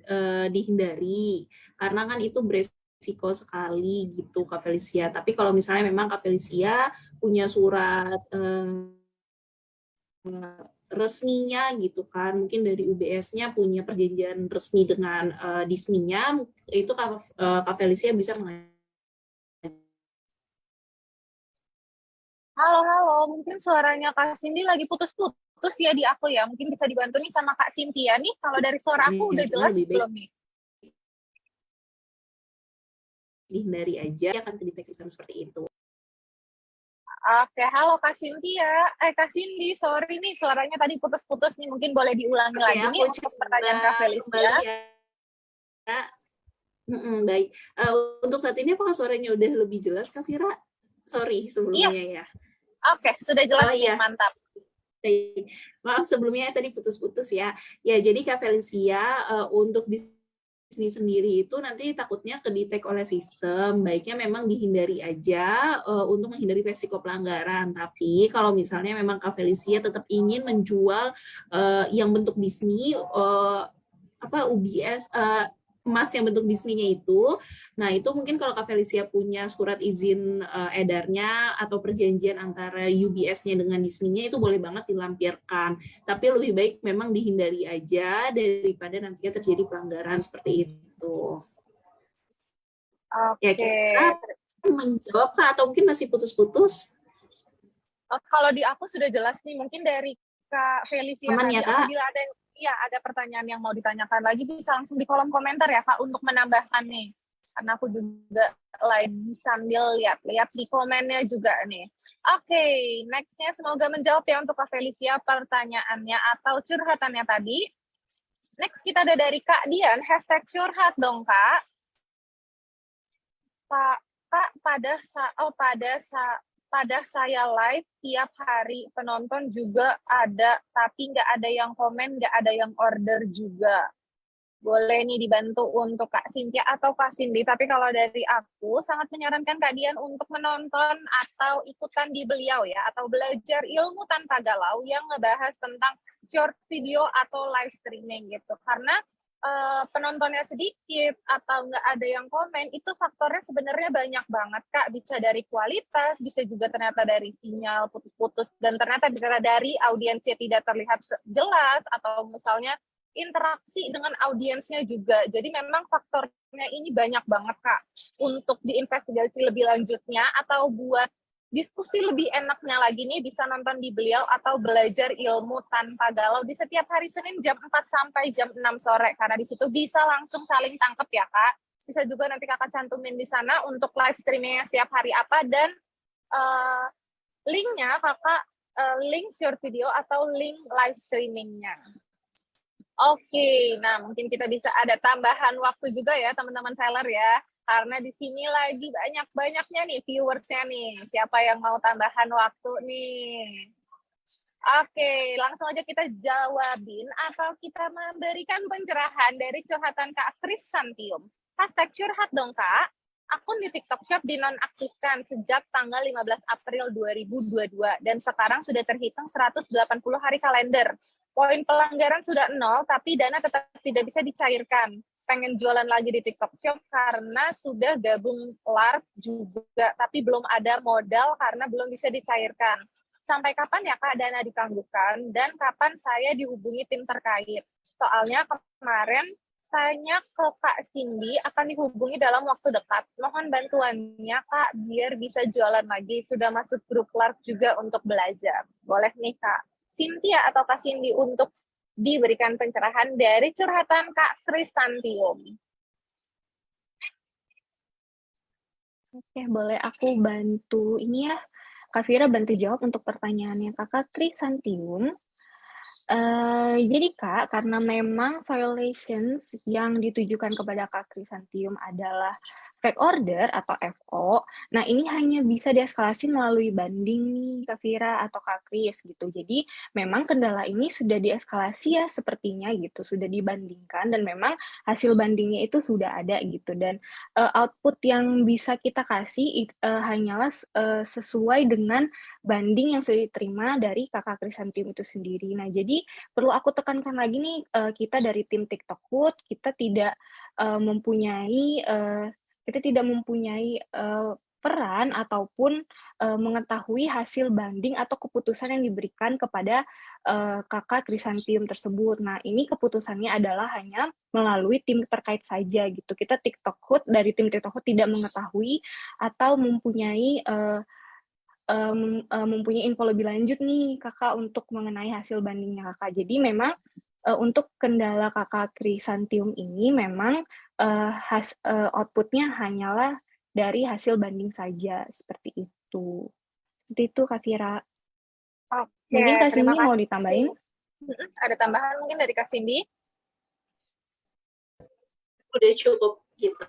dihindari, karena kan itu beresiko sekali gitu Kak Felicia. Tapi kalau misalnya memang Kak Felicia punya surat resminya gitu kan, mungkin dari UBS-nya punya perjanjian resmi dengan Disney-nya, itu Kak Felicia bisa Halo, mungkin suaranya Kak Cindy lagi putus-putus ya di aku ya, mungkin bisa dibantu nih sama Kak Cynthia nih, kalau dari suara aku udah jelas belum nih? dihindari aja, akan terdeteksi seperti itu. Oke, halo Kak Cynthia. Kak Cindy, sorry nih suaranya tadi putus-putus nih, mungkin boleh diulangi lagi nih untuk pertanyaan Kak Felicia. Ya. Baik. Untuk saat ini apakah suaranya udah lebih jelas Kak Vira? Sorry sebelumnya ya. Oke, sudah jelas nih, mantap. Baik. Maaf sebelumnya tadi putus-putus ya. Ya, jadi Kak Felicia untuk Disney sendiri itu nanti takutnya kedetek oleh sistem, baiknya memang dihindari aja untuk menghindari resiko pelanggaran. Tapi kalau misalnya memang Kak Felicia tetap ingin menjual yang bentuk Disney, UBS, emas yang bentuk Disney-nya itu, nah itu mungkin kalau Kak Felicia punya surat izin edarnya atau perjanjian antara UBS-nya dengan Disney-nya, itu boleh banget dilampirkan. Tapi lebih baik memang dihindari aja daripada nantinya terjadi pelanggaran seperti itu. Oke. Ya, kira-kira menjawab Kak, atau mungkin masih putus-putus? Kalau di aku sudah jelas nih, mungkin dari Kak Felicia Aman tadi, ya, Kak? apabila ada pertanyaan yang mau ditanyakan lagi, bisa langsung di kolom komentar ya Kak, untuk menambahkan nih. Karena aku juga lagi sambil lihat-lihat di komennya juga nih. Oke, next-nya semoga menjawab ya untuk Kak Felicia pertanyaannya atau curhatannya tadi. Next kita ada dari Kak Dian, hashtag curhat dong Kak. Kak, pada saya live tiap hari penonton juga ada, tapi nggak ada yang komen, nggak ada yang order juga. Boleh nih dibantu untuk Kak Cynthia atau Kak Cindy, tapi kalau dari aku sangat menyarankan Kak Dian untuk menonton atau ikutan di beliau ya, atau belajar ilmu tanpa galau yang ngebahas tentang short video atau live streaming gitu. Karena penontonnya sedikit atau nggak ada yang komen, itu faktornya sebenarnya banyak banget Kak. Bisa dari kualitas, bisa juga ternyata dari sinyal putus-putus, dan ternyata bisa dari audiensnya tidak terlihat jelas, atau misalnya interaksi dengan audiensnya juga. Jadi memang faktornya ini banyak banget Kak. Untuk diinvestigasi lebih lanjutnya atau buat diskusi lebih enaknya lagi nih, bisa nonton di beliau atau belajar ilmu tanpa galau di setiap hari Senin jam 4 sampai jam 6 sore. Karena di situ bisa langsung saling tangkep ya Kak. Bisa juga nanti Kakak cantumin di sana untuk live streamingnya setiap hari apa, dan linknya Kakak link short video atau link live streamingnya. Oke, nah mungkin kita bisa ada tambahan waktu juga ya teman-teman seller ya, karena di sini lagi banyak-banyaknya nih viewersnya nih. Siapa yang mau tambahan waktu nih? Oke, langsung aja kita jawabin atau kita memberikan pencerahan dari curhatan Kak Kris Santium. Hashtag curhat dong Kak. Akun di TikTok Shop dinonaktifkan sejak tanggal 15 April 2022 dan sekarang sudah terhitung 180 hari kalender. Poin pelanggaran sudah 0, tapi dana tetap tidak bisa dicairkan. Pengen jualan lagi di TikTok Shop karena sudah gabung LARP juga, tapi belum ada modal karena belum bisa dicairkan. Sampai kapan ya Kak dana ditangguhkan, dan kapan saya dihubungi tim terkait? Soalnya kemarin tanya ke Kak Cindy akan dihubungi dalam waktu dekat. Mohon bantuannya Kak biar bisa jualan lagi. Sudah masuk grup LARP juga untuk belajar. Boleh nih Kak Cynthia atau Kak Cindy untuk diberikan pencerahan dari curhatan Kak Kristantium. Oke, boleh aku bantu ini ya, Kak Vira bantu jawab untuk pertanyaannya Kakak Krisantium. Jadi Kak, karena memang violations yang ditujukan kepada Kak Krisantium adalah fake order atau FO, nah ini hanya bisa dieskalasi melalui banding nih Kak Vira atau Kak Kris gitu. Jadi memang kendala ini sudah dieskalasi ya sepertinya gitu, sudah dibandingkan dan memang hasil bandingnya itu sudah ada gitu, dan output yang bisa kita kasih hanyalah sesuai dengan banding yang sudah diterima dari Kakak Krisantium itu sendiri. Nah, jadi perlu aku tekankan lagi nih, kita dari tim TikTok Hood, kita tidak mempunyai peran ataupun mengetahui hasil banding atau keputusan yang diberikan kepada Kakak Krisantium tersebut. Nah, ini keputusannya adalah hanya melalui tim terkait saja gitu. Kita TikTok Hood, dari tim TikTok Hood tidak mengetahui atau mempunyai info lebih lanjut nih Kakak untuk mengenai hasil bandingnya Kakak. Jadi memang untuk kendala Kakak Krisantium ini memang outputnya hanyalah dari hasil banding saja, seperti itu. Seperti itu Kak Vira. Oke, Mungkin Kak terima Cindy mau kasih. ditambahin? Ada tambahan mungkin dari Kak Cindy? Udah cukup gitu.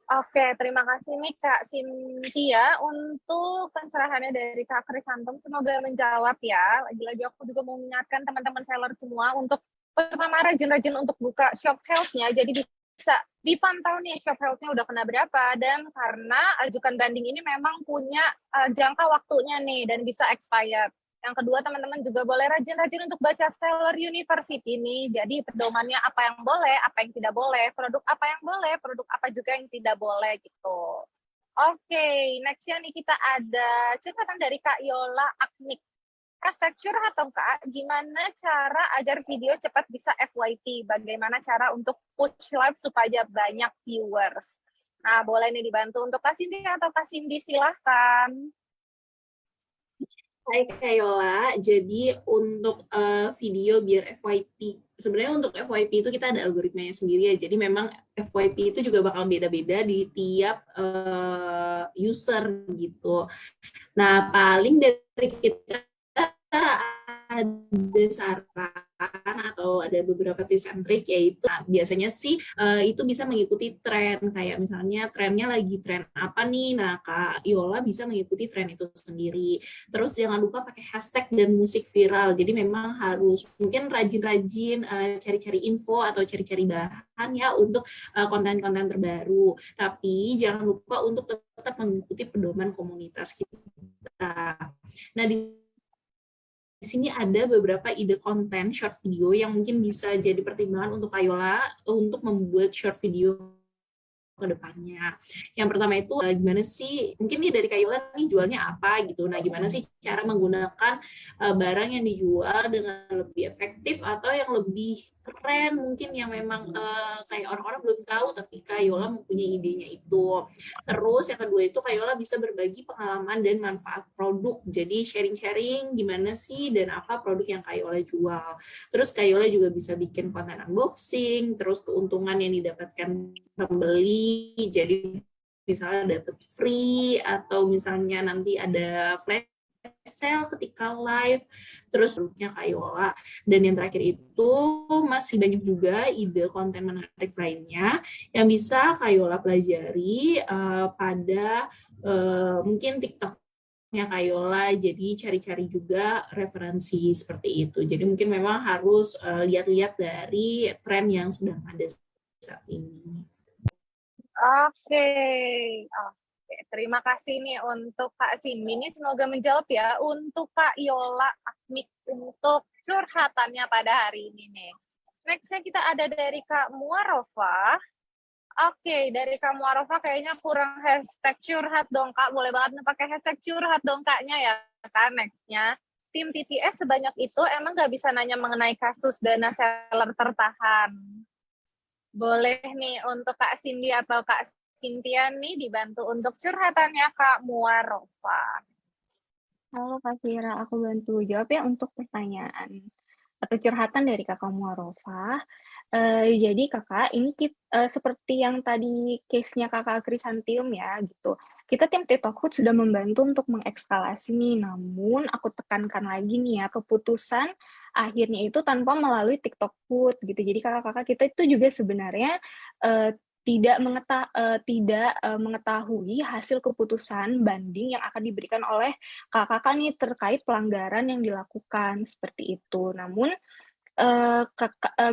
Oke, terima kasih nih Kak Cynthia untuk pencerahannya dari Kak Krisantium. Semoga menjawab ya. Lagi-lagi aku juga mau mengingatkan teman-teman seller semua untuk pertama rajin-rajin untuk buka shop health-nya. Jadi bisa dipantau nih shop health-nya udah kena berapa, dan karena ajukan banding ini memang punya jangka waktunya nih dan bisa expired. Yang kedua, teman-teman juga boleh rajin-rajin untuk baca Seller University nih. Jadi pedomannya apa yang boleh, apa yang tidak boleh, produk apa yang boleh, produk apa juga yang tidak boleh gitu. Oke, nextnya nih kita ada curhatan dari Kak Yola Aknik. Hashtag curhat dong Kak, gimana cara agar video cepat bisa FYP? Bagaimana cara untuk push live supaya banyak viewers? Nah, boleh nih dibantu untuk Kak Cindy atau Kak Cindy, silahkan. Hai Kayola, jadi untuk video biar FYP, sebenarnya untuk FYP itu kita ada algoritmanya sendiri ya, jadi memang FYP itu juga bakal beda-beda di tiap user gitu. Nah, paling dari kita ada saran atau ada beberapa tips and trick, yaitu biasanya sih itu bisa mengikuti tren, kayak misalnya trennya lagi tren apa nih, nah Kak Yola bisa mengikuti tren itu sendiri. Terus jangan lupa pakai hashtag dan musik viral, jadi memang harus mungkin rajin-rajin cari-cari info atau cari-cari bahan ya untuk konten-konten terbaru, tapi jangan lupa untuk tetap mengikuti pedoman komunitas kita. Nah, di sini ada beberapa ide konten short video yang mungkin bisa jadi pertimbangan untuk Kayola untuk membuat short video ke depannya. Yang pertama itu gimana sih, mungkin nih dari Kayola nih jualnya apa gitu. Nah, gimana sih cara menggunakan barang yang dijual dengan lebih efektif atau yang lebih keren, mungkin yang memang kayak orang-orang belum tahu tapi Kayola mempunyai idenya itu. Terus yang kedua itu Kayola bisa berbagi pengalaman dan manfaat produk. Jadi sharing-sharing gimana sih dan apa produk yang Kayola jual. Terus Kayola juga bisa bikin konten unboxing, terus keuntungan yang didapatkan pembeli, jadi misalnya dapat free atau misalnya nanti ada flash sale ketika live, terus produknya Kayola. Dan yang terakhir itu masih banyak juga ide konten menarik lainnya yang bisa Kayola pelajari pada mungkin TikTok-nya Kayola, jadi cari-cari juga referensi seperti itu. Jadi mungkin memang harus lihat-lihat dari tren yang sedang ada saat ini. Oke, oke. Terima kasih nih untuk Kak Cindy. Ini semoga menjawab ya untuk Kak Yola Akmik untuk curhatannya pada hari ini nih. Nextnya kita ada dari Kak Muarofa. Oke, dari Kak Muarofa kayaknya kurang hashtag curhat dong Kak. Boleh banget nih pakai hashtag curhat dong Kaknya ya kan nextnya. Tim TTS sebanyak itu emang nggak bisa nanya mengenai kasus dana seller tertahan. Boleh nih untuk Kak Cindy atau Kak Cynthia nih dibantu untuk curhatannya Kak Muarofa. Halo Kak Vira, aku bantu jawab ya untuk pertanyaan atau curhatan dari Kakak Muarofa. Jadi Kakak, ini seperti yang tadi case-nya Kakak Krisantium ya gitu. Kita tim TikTok Hood sudah membantu untuk mengekskalasi nih, namun aku tekankan lagi nih ya, keputusan akhirnya itu tanpa melalui TikTok Hood gitu. Jadi kakak-kakak kita itu juga sebenarnya tidak mengetahui hasil keputusan banding yang akan diberikan oleh kakak-kakak nih terkait pelanggaran yang dilakukan seperti itu. Namun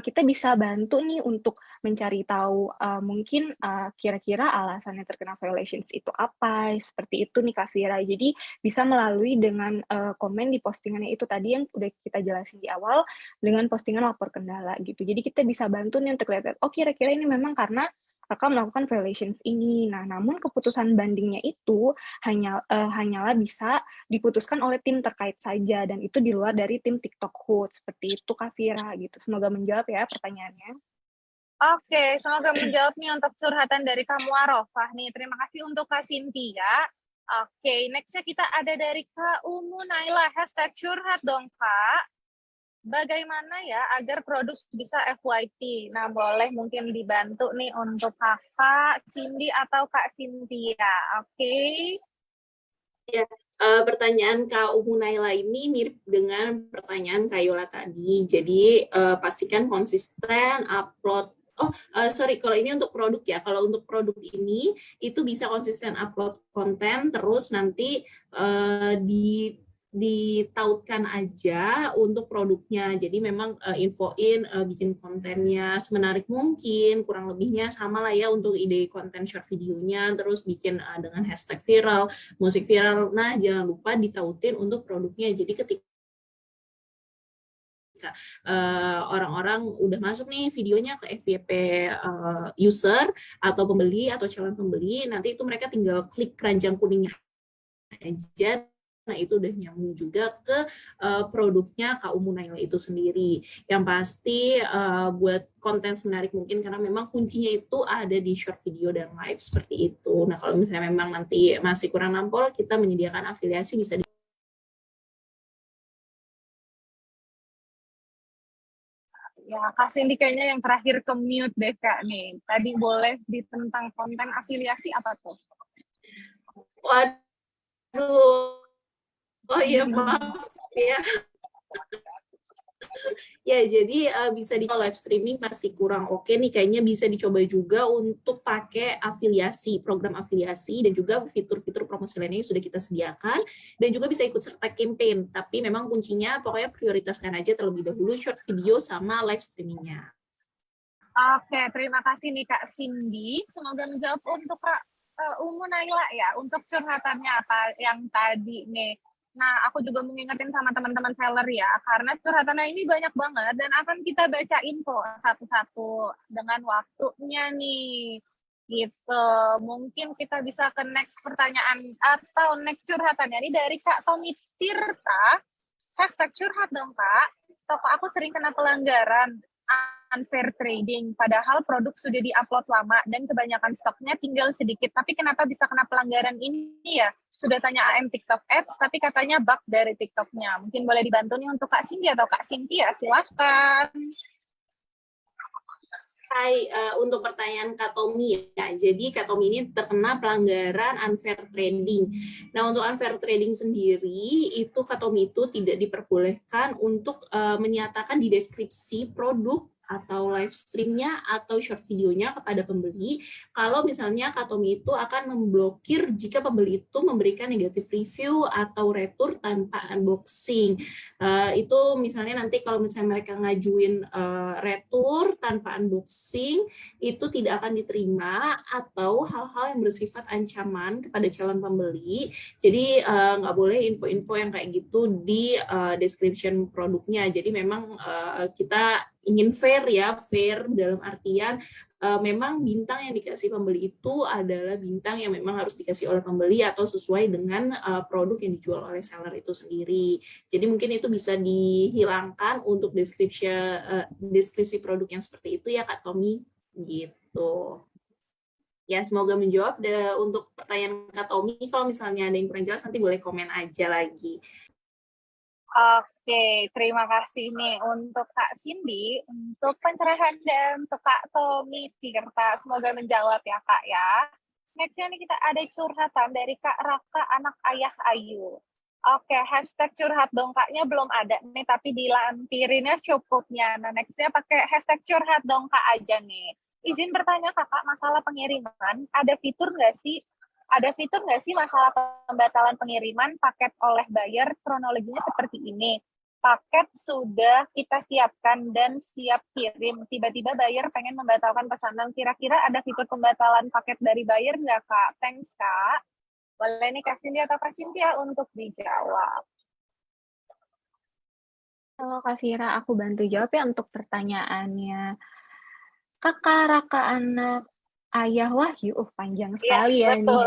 kita bisa bantu nih untuk mencari tahu mungkin kira-kira alasannya terkena violations itu apa, seperti itu nih Kak Vira. Jadi bisa melalui dengan komen di postingannya itu tadi yang udah kita jelasin di awal dengan postingan lapor kendala gitu. Jadi kita bisa bantu nih untuk lihat, oh kira-kira ini memang karena kakak melakukan violations ini. Nah, namun keputusan bandingnya itu hanyalah bisa diputuskan oleh tim terkait saja, dan itu di luar dari tim TikTok Hood. Seperti itu, Kak Vira. Gitu. Semoga menjawab ya pertanyaannya. Oke, semoga menjawab nih untuk curhatan dari Kak Muarofah nih. Terima kasih untuk Kak Cynthia. Oke, nextnya kita ada dari Kak Umu Naila. Hashtag curhat dong, Kak. Bagaimana ya agar produk bisa FYP? Nah, boleh mungkin dibantu nih untuk Kakak Cindy atau Kak Cynthia. Oke. Ya, pertanyaan Kak Umu Naila ini mirip dengan pertanyaan Kak Yola tadi. Jadi pastikan konsisten upload. Sorry, kalau ini untuk produk ya. Kalau untuk produk ini itu bisa konsisten upload konten, terus nanti ditautkan aja untuk produknya. Jadi memang infoin bikin kontennya semenarik mungkin, kurang lebihnya sama lah ya untuk ide konten short videonya, terus bikin dengan hashtag viral, musik viral. Nah, jangan lupa ditautin untuk produknya. Jadi ketika orang-orang udah masuk nih videonya ke FYP user atau pembeli atau calon pembeli, nanti itu mereka tinggal klik keranjang kuningnya aja. Nah, itu udah nyambung juga ke produknya Kak Umu Naila itu sendiri. Yang pasti buat konten semenarik mungkin, karena memang kuncinya itu ada di short video dan live seperti itu. Nah, kalau misalnya memang nanti masih kurang nampol, kita menyediakan afiliasi bisa Ya, Kak Cindy kayaknya yang terakhir ke mute deh, Kak. Nih, tadi boleh di tentang konten afiliasi apa tuh? Waduh, oh iya maaf ya. Ya, jadi bisa di live streaming masih kurang oke nih, kayaknya bisa dicoba juga untuk pakai afiliasi, program afiliasi dan juga fitur-fitur promosi lainnya yang sudah kita sediakan dan juga bisa ikut serta campaign. Tapi memang kuncinya pokoknya prioritaskan aja terlebih dahulu short video sama live streamingnya. Oke, terima kasih nih Kak Cindy. Semoga menjawab untuk Kak Umu Naila ya, untuk curhatannya apa yang tadi nih. Nah, aku juga mau ngingetin sama teman-teman seller ya, karena curhatannya ini banyak banget dan akan kita bacain kok satu-satu dengan waktunya nih. Gitu. Mungkin kita bisa ke next pertanyaan atau next curhatannya ini dari Kak Tommy Tirta. Hashtag curhat dong Kak. Toko aku sering kena pelanggaran unfair trading, padahal produk sudah diupload lama dan kebanyakan stoknya tinggal sedikit. Tapi kenapa bisa kena pelanggaran ini ya? Sudah tanya AM TikTok Ads, tapi katanya bug dari TikToknya. Mungkin boleh dibantu nih untuk Kak Cindy atau Kak Cynthia, silahkan. Hai, untuk pertanyaan Kak Tommy ya. Jadi Kak Tommy ini terkena pelanggaran unfair trading. Nah, untuk unfair trading sendiri itu Kak Tommy itu tidak diperbolehkan untuk menyatakan di deskripsi produk atau live streamnya atau short videonya kepada pembeli kalau misalnya Kak Tommy itu akan memblokir jika pembeli itu memberikan negatif review atau retur tanpa unboxing. Itu misalnya nanti kalau misalnya mereka ngajuin retur tanpa unboxing itu tidak akan diterima atau hal-hal yang bersifat ancaman kepada calon pembeli. Jadi nggak boleh info-info yang kayak gitu di description produknya. Jadi memang kita ingin fair ya, fair dalam artian memang bintang yang dikasih pembeli itu adalah bintang yang memang harus dikasih oleh pembeli atau sesuai dengan produk yang dijual oleh seller itu sendiri. Jadi mungkin itu bisa dihilangkan untuk deskripsi produk yang seperti itu ya Kak Tommy, gitu. Ya, semoga menjawab untuk pertanyaan Kak Tommy. Kalau misalnya ada yang kurang jelas nanti boleh komen aja lagi. Oke, terima kasih nih untuk Kak Cindy, untuk pencerahan dan untuk Kak Tommy Tirta. Semoga menjawab ya Kak ya. Nextnya nih kita ada curhatan dari Kak Raka, anak ayah Ayu. Oke, hashtag curhat dong Kaknya belum ada nih, tapi dilampirinnya cukupnya. Nah, nextnya pakai hashtag curhat dong Kak aja nih. Izin bertanya Kakak, masalah pengiriman, ada fitur nggak sih masalah pembatalan pengiriman paket oleh buyer? Kronologinya seperti ini. Paket sudah kita siapkan dan siap kirim. Tiba-tiba buyer pengen membatalkan pesanan. Kira-kira ada fitur pembatalan paket dari buyer nggak, Kak? Thanks, Kak. Boleh nih Kak Cindy atau Kak Cynthia untuk dijawab. Halo Kak Vira, aku bantu jawab ya untuk pertanyaannya. Kakak Raka anak Ayah Wahyu, panjang sekali ya betul.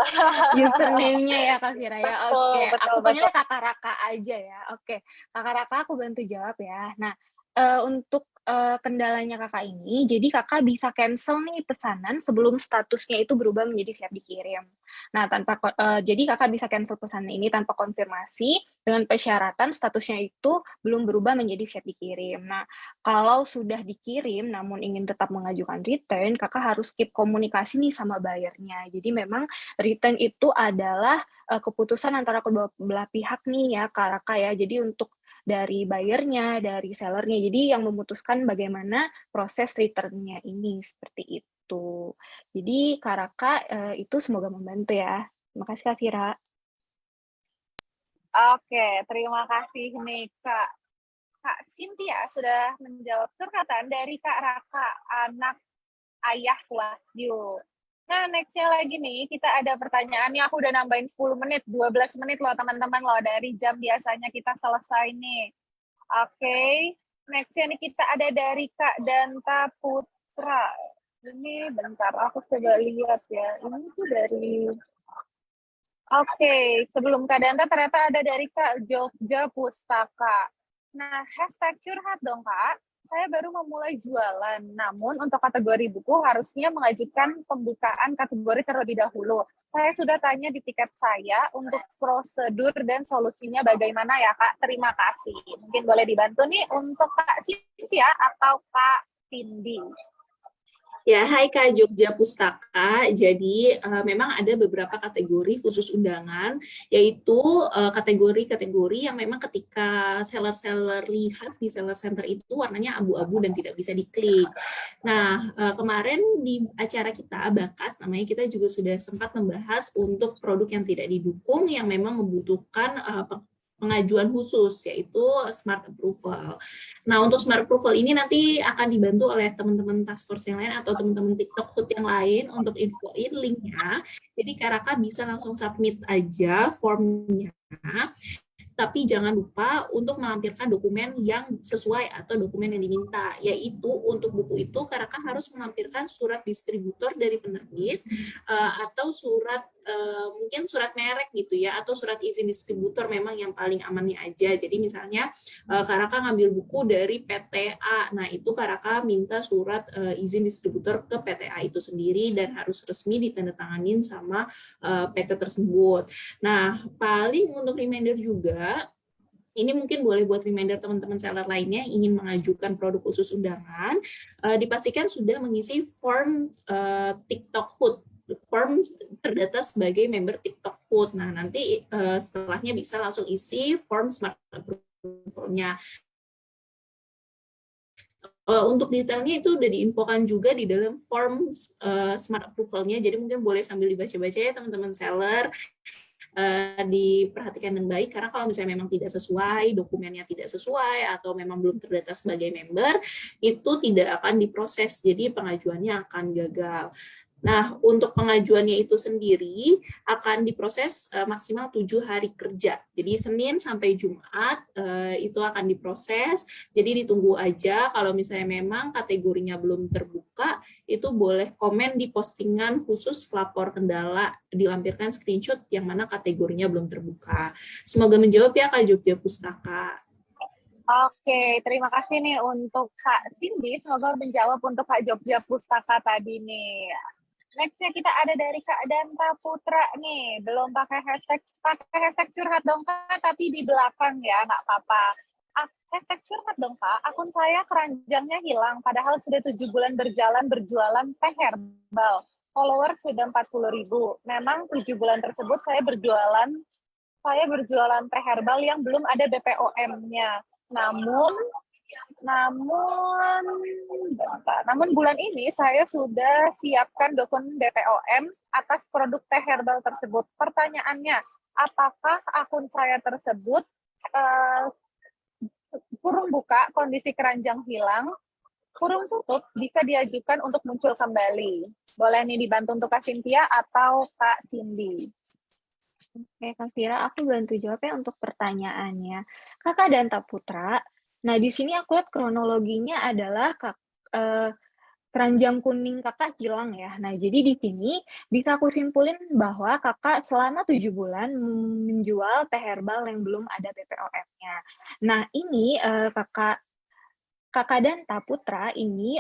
nih username-nya ya Kak Vira ya. Oke, aku panggilnya betul. Kakak Raka aja ya. Oke, Kakak Raka aku bantu jawab ya. Nah, untuk kendalanya Kakak ini, jadi Kakak bisa cancel nih pesanan sebelum statusnya itu berubah menjadi siap dikirim. Nah, jadi Kakak bisa cancel pesanan ini tanpa konfirmasi dengan persyaratan statusnya itu belum berubah menjadi siap dikirim. Nah, kalau sudah dikirim namun ingin tetap mengajukan return, Kakak harus keep komunikasi nih sama buyernya. Jadi memang return itu adalah keputusan antara kedua belah pihak nih ya Kak Raka ya. Jadi untuk dari buyernya, dari sellernya. Jadi yang memutuskan bagaimana proses return-nya ini seperti itu. Jadi Kak Raka itu semoga membantu ya. Terima kasih Kak Vira. Oke, terima kasih nih Kak Cynthia sudah menjawab curhatan dari Kak Raka, anak ayah Wahyu. Nah, nextnya lagi nih, kita ada pertanyaannya, aku udah nambahin 10 menit, 12 menit loh teman-teman loh, dari jam biasanya kita selesai nih. Oke, nextnya nih kita ada dari Kak Danta Putra. Ini bentar, aku coba lihat ya. Ini tuh dari... Oke, sebelum Kak Danta ternyata ada dari Kak Jogja Pustaka. Nah, hashtag curhat dong Kak. Saya baru memulai jualan, namun untuk kategori buku harusnya mengajukan pembukaan kategori terlebih dahulu. Saya sudah tanya di tiket saya untuk prosedur dan solusinya bagaimana ya Kak. Terima kasih. Mungkin boleh dibantu nih untuk Kak Cynthia atau Kak Cindy. Ya, hai Kak Jogja Pustaka. Jadi, memang ada beberapa kategori khusus undangan, yaitu kategori-kategori yang memang ketika seller-seller lihat di seller center itu warnanya abu-abu dan tidak bisa diklik. Nah, kemarin di acara kita, Bakat, namanya kita juga sudah sempat membahas untuk produk yang tidak didukung, yang memang membutuhkan pengajuan khusus, yaitu Smart Approval. Nah, untuk Smart Approval ini nanti akan dibantu oleh teman-teman task force yang lain atau teman-teman TikTok Hood yang lain untuk infoin linknya. Jadi Kak Raka bisa langsung submit aja formnya, tapi jangan lupa untuk melampirkan dokumen yang sesuai atau dokumen yang diminta, yaitu untuk buku itu Kak Raka harus melampirkan surat distributor dari penerbit, atau surat mungkin surat merek gitu ya, atau surat izin distributor memang yang paling amannya aja. Jadi misalnya Kak Raka ngambil buku dari PTA, nah itu Kak Raka minta surat izin distributor ke PTA itu sendiri dan harus resmi ditandatanganin sama PT tersebut. Nah, paling untuk reminder juga, ini mungkin boleh buat reminder teman-teman seller lainnya yang ingin mengajukan produk khusus undangan, dipastikan sudah mengisi form TikTok Hood, form terdata sebagai member TikTok Hood. Nah, nanti setelahnya bisa langsung isi form Smart Approval-nya. Untuk detailnya itu udah diinfokan juga di dalam form Smart Approval-nya, jadi mungkin boleh sambil dibaca-baca ya teman-teman seller. Diperhatikan dengan baik, karena kalau misalnya memang tidak sesuai, dokumennya tidak sesuai, atau memang belum terdata sebagai member, itu tidak akan diproses, jadi pengajuannya akan gagal. Nah, untuk pengajuannya itu sendiri akan diproses maksimal 7 hari kerja. Jadi Senin sampai Jumat itu akan diproses. Jadi ditunggu aja, kalau misalnya memang kategorinya belum terbuka, itu boleh komen di postingan khusus lapor kendala, dilampirkan screenshot yang mana kategorinya belum terbuka. Semoga menjawab ya Kak Jogja Pustaka. Oke, terima kasih nih untuk Kak Cindy. Semoga menjawab untuk Kak Jogja Pustaka tadi nih. Nextnya kita ada dari Kak Danta Putra nih. Belum pakai hashtag curhat dong Kak, tapi di belakang ya, nggak apa-apa. Hashtag curhat dong Kak, akun saya keranjangnya hilang, padahal sudah 7 bulan berjualan teh herbal. Follower sudah 40.000. Memang 7 bulan tersebut saya berjualan teh herbal yang belum ada BPOM-nya. Namun bulan ini saya sudah siapkan dokumen BPOM atas produk teh herbal tersebut. Pertanyaannya, apakah akun saya tersebut kurung buka, kondisi keranjang hilang, kurung tutup, bisa diajukan untuk muncul kembali? Boleh nih dibantu untuk Kak Cynthia atau Kak Cindy? Oke, Kak Vira, aku bantu jawab ya untuk pertanyaannya. Kakak Danta Putra, nah di sini aku lihat kronologinya adalah keranjang kuning kakak hilang ya. Nah, jadi di sini bisa aku simpulin bahwa kakak selama 7 bulan menjual teh herbal yang belum ada BPOM-nya. Nah, ini Kakak Danta Putra ini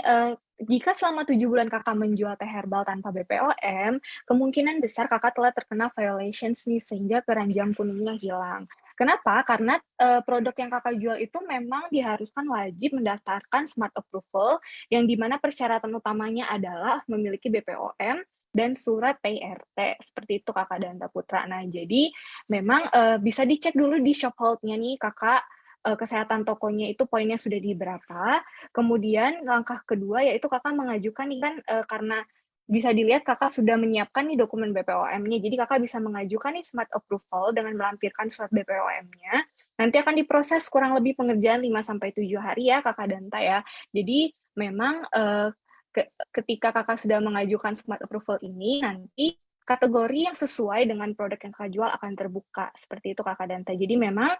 jika selama 7 bulan kakak menjual teh herbal tanpa BPOM, kemungkinan besar kakak telah terkena violations nih sehingga keranjang kuningnya hilang. Kenapa? Karena produk yang kakak jual itu memang diharuskan wajib mendaftarkan Smart Approval, yang dimana persyaratan utamanya adalah memiliki BPOM dan surat PRT. Seperti itu Kakak Danta Putra. Nah, jadi memang bisa dicek dulu di shop hold-nya nih kakak, kesehatan tokonya itu poinnya sudah di berapa. Kemudian langkah kedua yaitu kakak mengajukan nih kan karena bisa dilihat kakak sudah menyiapkan nih dokumen BPOM-nya. Jadi kakak bisa mengajukan nih Smart Approval dengan melampirkan surat BPOM-nya. Nanti akan diproses kurang lebih pengerjaan 5-7 hari ya Kakak Danta ya. Jadi memang ketika kakak sudah mengajukan Smart Approval ini, nanti kategori yang sesuai dengan produk yang kakak jual akan terbuka. Seperti itu Kakak Danta. Jadi memang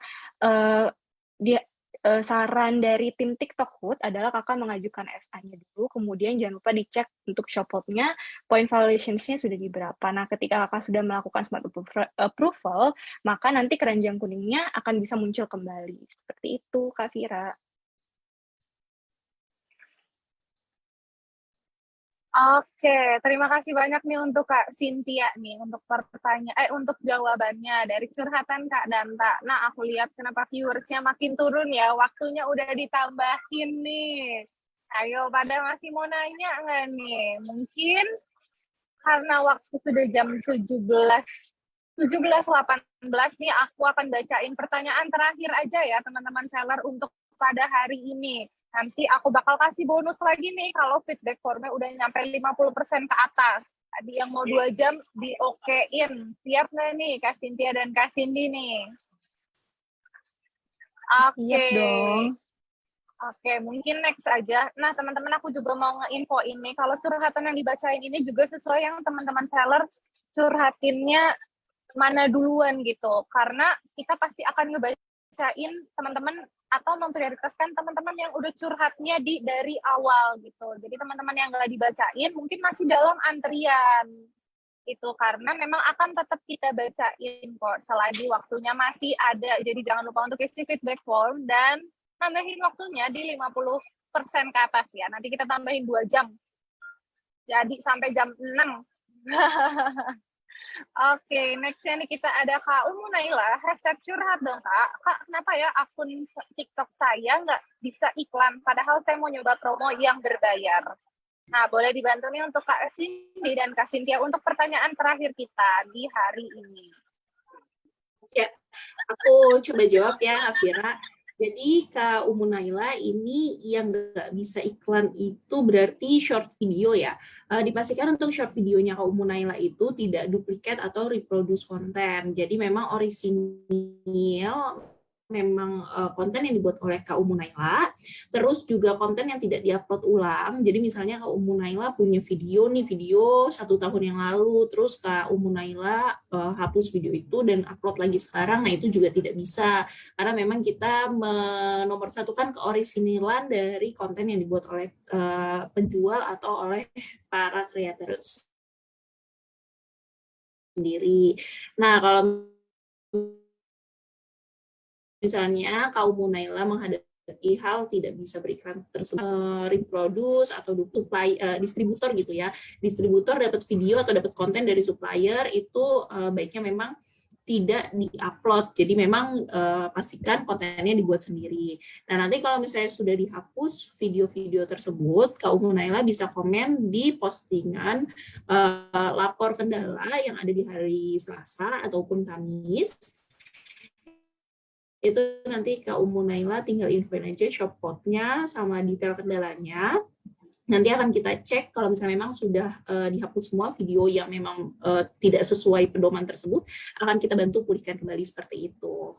saran dari tim TikTok Hood adalah kakak mengajukan SA-nya dulu, kemudian jangan lupa dicek untuk shop hold-nya, point violations-nya sudah di berapa. Nah, ketika kakak sudah melakukan Smart Approval, maka nanti keranjang kuningnya akan bisa muncul kembali. Seperti itu, Kak Vira. Oke, terima kasih banyak nih untuk Kak Cynthia nih untuk untuk jawabannya dari curhatan Kak Danta. Nah, aku lihat kenapa viewersnya makin turun ya, waktunya udah ditambahin nih. Ayo, pada masih mau nanya nggak nih? Mungkin karena waktu sudah jam 17.18 nih, aku akan bacain pertanyaan terakhir aja ya teman-teman seller untuk pada hari ini. Nanti aku bakal kasih bonus lagi nih kalau feedback formnya udah nyampe 50% ke atas. Tadi yang mau 2 jam di-okein. Siap nggak nih Kak Cynthia dan Kak Cindy nih? Siap dong. Oke, mungkin next aja. Nah, teman-teman aku juga mau nge-info ini. Kalau curhatan yang dibacain ini juga sesuai yang teman-teman seller curhatinnya mana duluan gitu. Karena kita pasti akan ngebacain teman-teman atau memprioritaskan teman-teman yang udah curhatnya dari awal gitu. Jadi teman-teman yang nggak dibacain mungkin masih dalam antrian. Itu karena memang akan tetap kita bacain kok selagi waktunya masih ada. Jadi jangan lupa untuk isi feedback form dan tambahin waktunya di 50% ke atas ya. Nanti kita tambahin 2 jam. Jadi sampai jam 6. Oke, nextnya nih kita ada Kak Umu Naila. Hashtag curhat dong Kak. Kak, kenapa ya akun TikTok saya nggak bisa iklan? Padahal saya mau nyoba promo yang berbayar. Nah, boleh dibantu nih untuk Kak Cindy dan Kak Cynthia untuk pertanyaan terakhir kita di hari ini. Ya, aku coba jawab ya, Afira. Jadi Kak Umu Naila ini yang nggak bisa iklan itu berarti short video ya. Dipastikan untuk short videonya Kak Umu Naila itu tidak duplikat atau reproduce konten. Jadi memang orisinil memang konten yang dibuat oleh Kak Umu Naila, terus juga konten yang tidak diupload ulang. Jadi misalnya Kak Umu Naila punya video nih, video 1 tahun yang lalu, terus Kak Umu Naila hapus video itu dan upload lagi sekarang, nah itu juga tidak bisa. Karena memang kita menomorsatukan keorisinilan dari konten yang dibuat oleh penjual atau oleh para kreator sendiri. Nah, kalau misalnya kaum Munaila menghadapi hal tidak bisa beriklan tersebut, reproduce atau supply distributor gitu ya, distributor dapat video atau dapat konten dari supplier itu baiknya memang tidak diupload. Jadi memang pastikan kontennya dibuat sendiri. Nah, nanti kalau misalnya sudah dihapus video-video tersebut, kaum Munaila bisa komen di postingan lapor kendala yang ada di hari Selasa ataupun Kamis. Itu nanti Kak Umu Naila tinggal infoin aja shop code-nya sama detail kendalanya. Nanti akan kita cek kalau misalnya memang sudah dihapus semua video yang memang tidak sesuai pedoman tersebut, akan kita bantu pulihkan kembali seperti itu.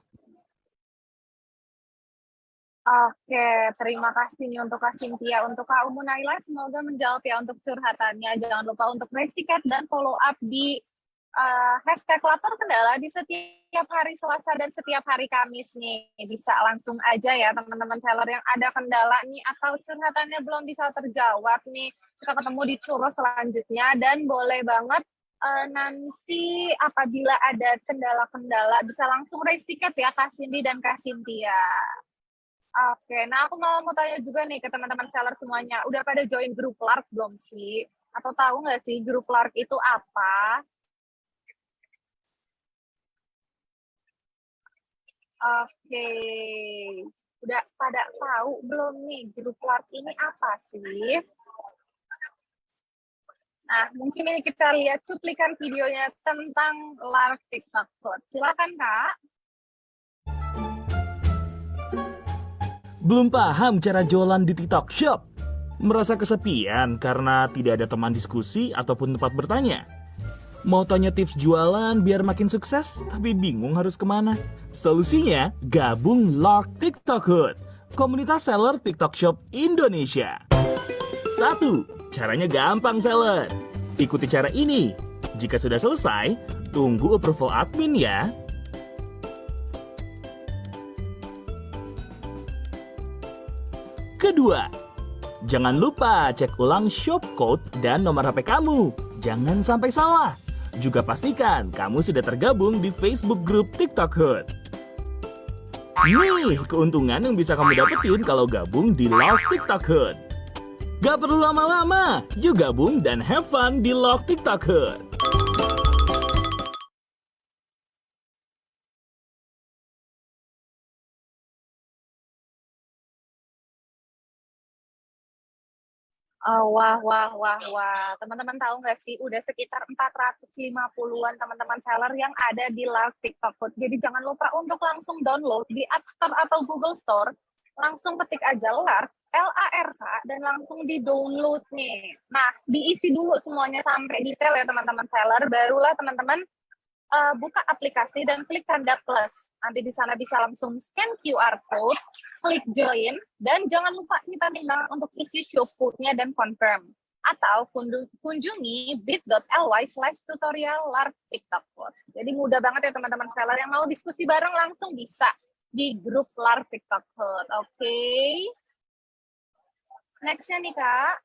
Oke, terima kasih nih untuk Kak Cynthia. Untuk Kak Umu Naila, semoga menjawab ya untuk curhatannya. Jangan lupa untuk raise tiket dan follow up di hashtag lapor kendala di setiap hari Selasa dan setiap hari Kamis nih. Bisa langsung aja ya teman-teman seller yang ada kendala nih atau curhatannya belum bisa terjawab nih. Kita ketemu di Churros selanjutnya dan boleh banget nanti apabila ada kendala-kendala bisa langsung raise tiket ya Kak Cindy dan Kak Cynthia. Oke, nah aku mau tanya juga nih ke teman-teman seller semuanya. Udah pada join grup Lark belum sih? Atau tahu nggak sih grup Lark itu apa? Oke, udah pada tahu belum nih grup Lark ini apa sih? Nah, mungkin ini kita lihat cuplikan videonya tentang Lark TikTok Code. Silakan Kak. Belum paham cara jualan di TikTok Shop? Merasa kesepian karena tidak ada teman diskusi ataupun tempat bertanya? Mau tanya tips jualan biar makin sukses, tapi bingung harus kemana? Solusinya, gabung Lark TikTok Hood, komunitas seller TikTok Shop Indonesia. 1. Caranya gampang seller. Ikuti cara ini. Jika sudah selesai, tunggu approval admin ya. Kedua, jangan lupa cek ulang shop code dan nomor HP kamu. Jangan sampai salah. Juga pastikan kamu sudah tergabung di Facebook Group TikTok Hood. Nih, keuntungan yang bisa kamu dapetin kalau gabung di Lark TikTok Hood. Gak perlu lama-lama, yuk gabung dan have fun di Lark TikTok Hood. Oh, wah, wah, wah, wah. Teman-teman tahu nggak sih, udah sekitar 450-an teman-teman seller yang ada di Lark TikTok Food. Jadi jangan lupa untuk langsung download di App Store atau Google Store. Langsung ketik aja Lark, L-A-R-K, dan langsung di-download nih. Nah, diisi dulu semuanya sampai detail ya teman-teman seller. Barulah teman-teman buka aplikasi dan klik tanda plus. Nanti di sana bisa langsung scan QR code, klik join, dan jangan lupa kita tinggal untuk isi show code-nya dan confirm. Atau kunjungi bit.ly/tutorial Lark TikTok Food. Jadi mudah banget ya teman-teman seller yang mau diskusi bareng langsung bisa di grup Lark TikTok Food. Oke. Next-nya nih Kak.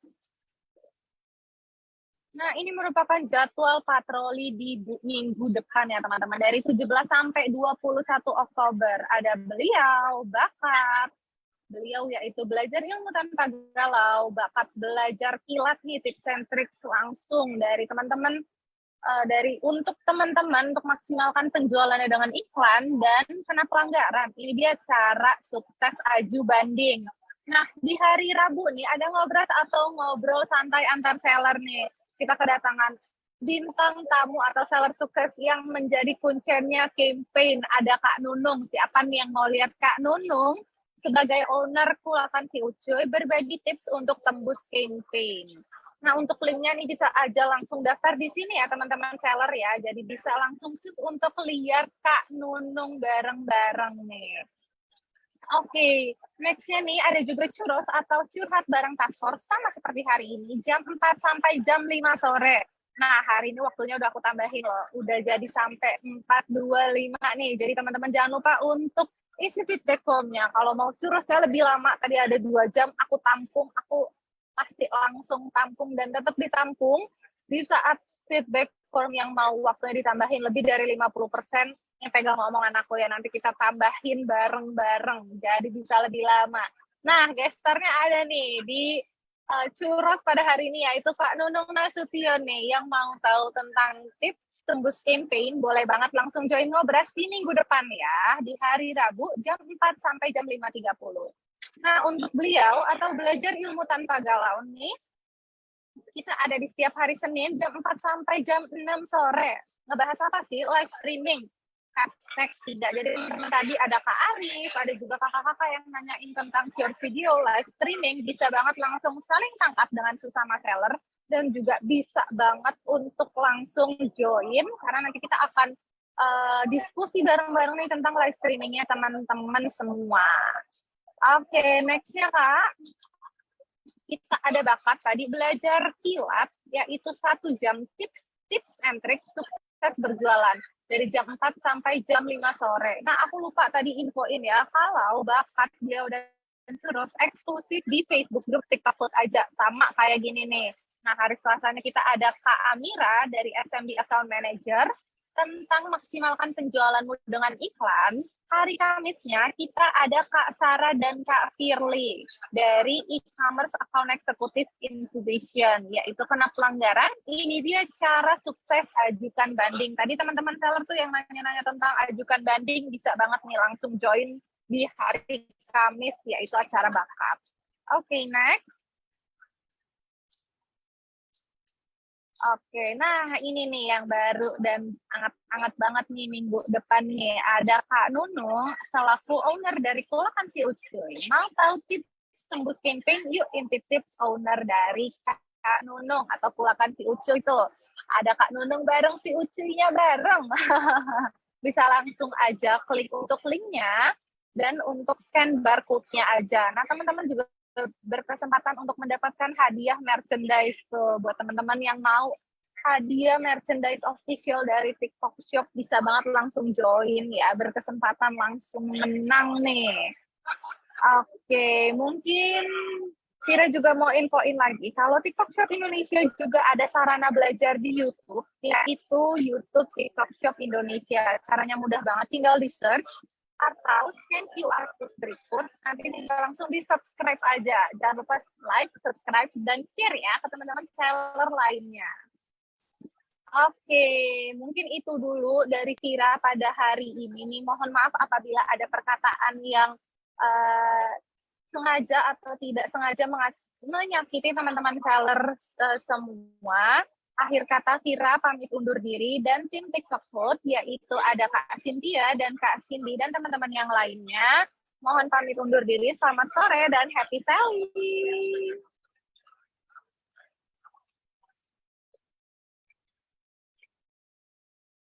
Nah, ini merupakan jadwal patroli di minggu depan ya teman-teman. Dari 17 sampai 21 Oktober. Ada beliau, bakat. Beliau yaitu belajar ilmu tanpa galau, bakat belajar kilat nih, tips and tricks langsung dari teman-teman. Untuk teman-teman untuk maksimalkan penjualannya dengan iklan dan kena pelanggaran. Ini dia cara sukses aju banding. Nah, di hari Rabu nih ada ngobras atau ngobrol santai antar seller nih. Kita kedatangan bintang tamu atau seller sukses yang menjadi kuncinya campaign. Ada Kak Nunung. Siapa nih yang mau lihat Kak Nunung sebagai owner Kulakan Si Ucuy berbagi tips untuk tembus campaign. Nah, untuk linknya nih bisa aja langsung daftar di sini ya teman-teman seller ya. Jadi bisa langsung untuk lihat Kak Nunung bareng-bareng nih. Oke, next-nya nih ada juga churros atau curhat bareng task force sama seperti hari ini, jam 4 sampai jam 5 sore. Nah, hari ini waktunya udah aku tambahin loh, udah jadi sampai 4:25 nih. Jadi teman-teman jangan lupa untuk isi feedback formnya. Kalau mau churrosnya lebih lama, tadi ada 2 jam, aku tampung, aku pasti langsung tampung dan tetap ditampung. Di saat feedback form yang mau waktunya ditambahin lebih dari 50%, yang pegang omongan aku ya, nanti kita tambahin bareng-bareng jadi bisa lebih lama. Nah, gesternya ada nih di churros pada hari ini, yaitu Kak Nunung Nasution nih yang mau tahu tentang tips tembus campaign. Boleh banget langsung join ngobras di minggu depan ya, di hari Rabu jam 4 sampai jam 5:30. Nah, untuk beliau atau belajar ilmu tanpa galau nih, kita ada di setiap hari Senin jam 4 sampai jam 6 sore. Ngebahas apa sih? Live streaming. Hashtag 3. Jadi tadi ada Kak Arif, ada juga kakak-kakak yang nanyain tentang short video, live streaming. Bisa banget langsung saling tangkap dengan sesama seller. Dan juga bisa banget untuk langsung join. Karena nanti kita akan diskusi bareng-bareng nih tentang live streamingnya teman-teman semua. Oke, next-nya Kak. Kita ada bakat tadi belajar kilat, yaitu 1 jam tips and tricks sukses berjualan dari jam 4 sampai jam 5 sore. Nah, aku lupa tadi infoin ya, kalau bakat dia udah terus eksklusif di Facebook grup TikTok Food aja, sama kayak gini nih. Nah, hari Selasanya kita ada Kak Amira dari SMB Account Manager tentang maksimalkan penjualanmu dengan iklan. Hari Kamisnya kita ada Kak Sarah dan Kak Firly dari e-commerce account executive incubation, yaitu kena pelanggaran. Ini dia cara sukses ajukan banding. Tadi teman-teman seller tuh yang nanya-nanya tentang ajukan banding, bisa banget nih langsung join di hari Kamis, yaitu acara bakat. Oke, next. Oke, nah ini nih yang baru dan hangat banget nih minggu depan nih. Ada Kak Nunung selaku owner dari Kulakan Si Ucuy. Mau tahu tips tembus campaign? Yuk intip tips owner dari Kak Nunung atau Kulakan Si Ucuy itu. Ada Kak Nunung bareng si Ucuy-nya bareng. Bisa langsung aja klik untuk linknya dan untuk scan barcode-nya aja. Nah teman-teman juga berkesempatan untuk mendapatkan hadiah merchandise tuh buat teman-teman yang mau hadiah merchandise official dari TikTok Shop, bisa banget langsung join ya, berkesempatan langsung menang nih. Oke, mungkin Kira juga mau infoin lagi, kalau TikTok Shop Indonesia juga ada sarana belajar di YouTube, yaitu YouTube TikTok Shop Indonesia. Caranya mudah banget, tinggal di search atau scan QR code berikut, nanti tinggal langsung di subscribe aja. Jangan lupa like, subscribe, dan share ya ke teman-teman seller lainnya. Oke, mungkin itu dulu dari Vira pada hari ini nih. Mohon maaf apabila ada perkataan yang sengaja atau tidak sengaja menyakiti teman-teman seller semua. Akhir kata Vira pamit undur diri dan tim TikTok Hood, yaitu ada Kak Cynthia dan Kak Cindy dan teman-teman yang lainnya. Mohon pamit undur diri. Selamat sore dan happy selling.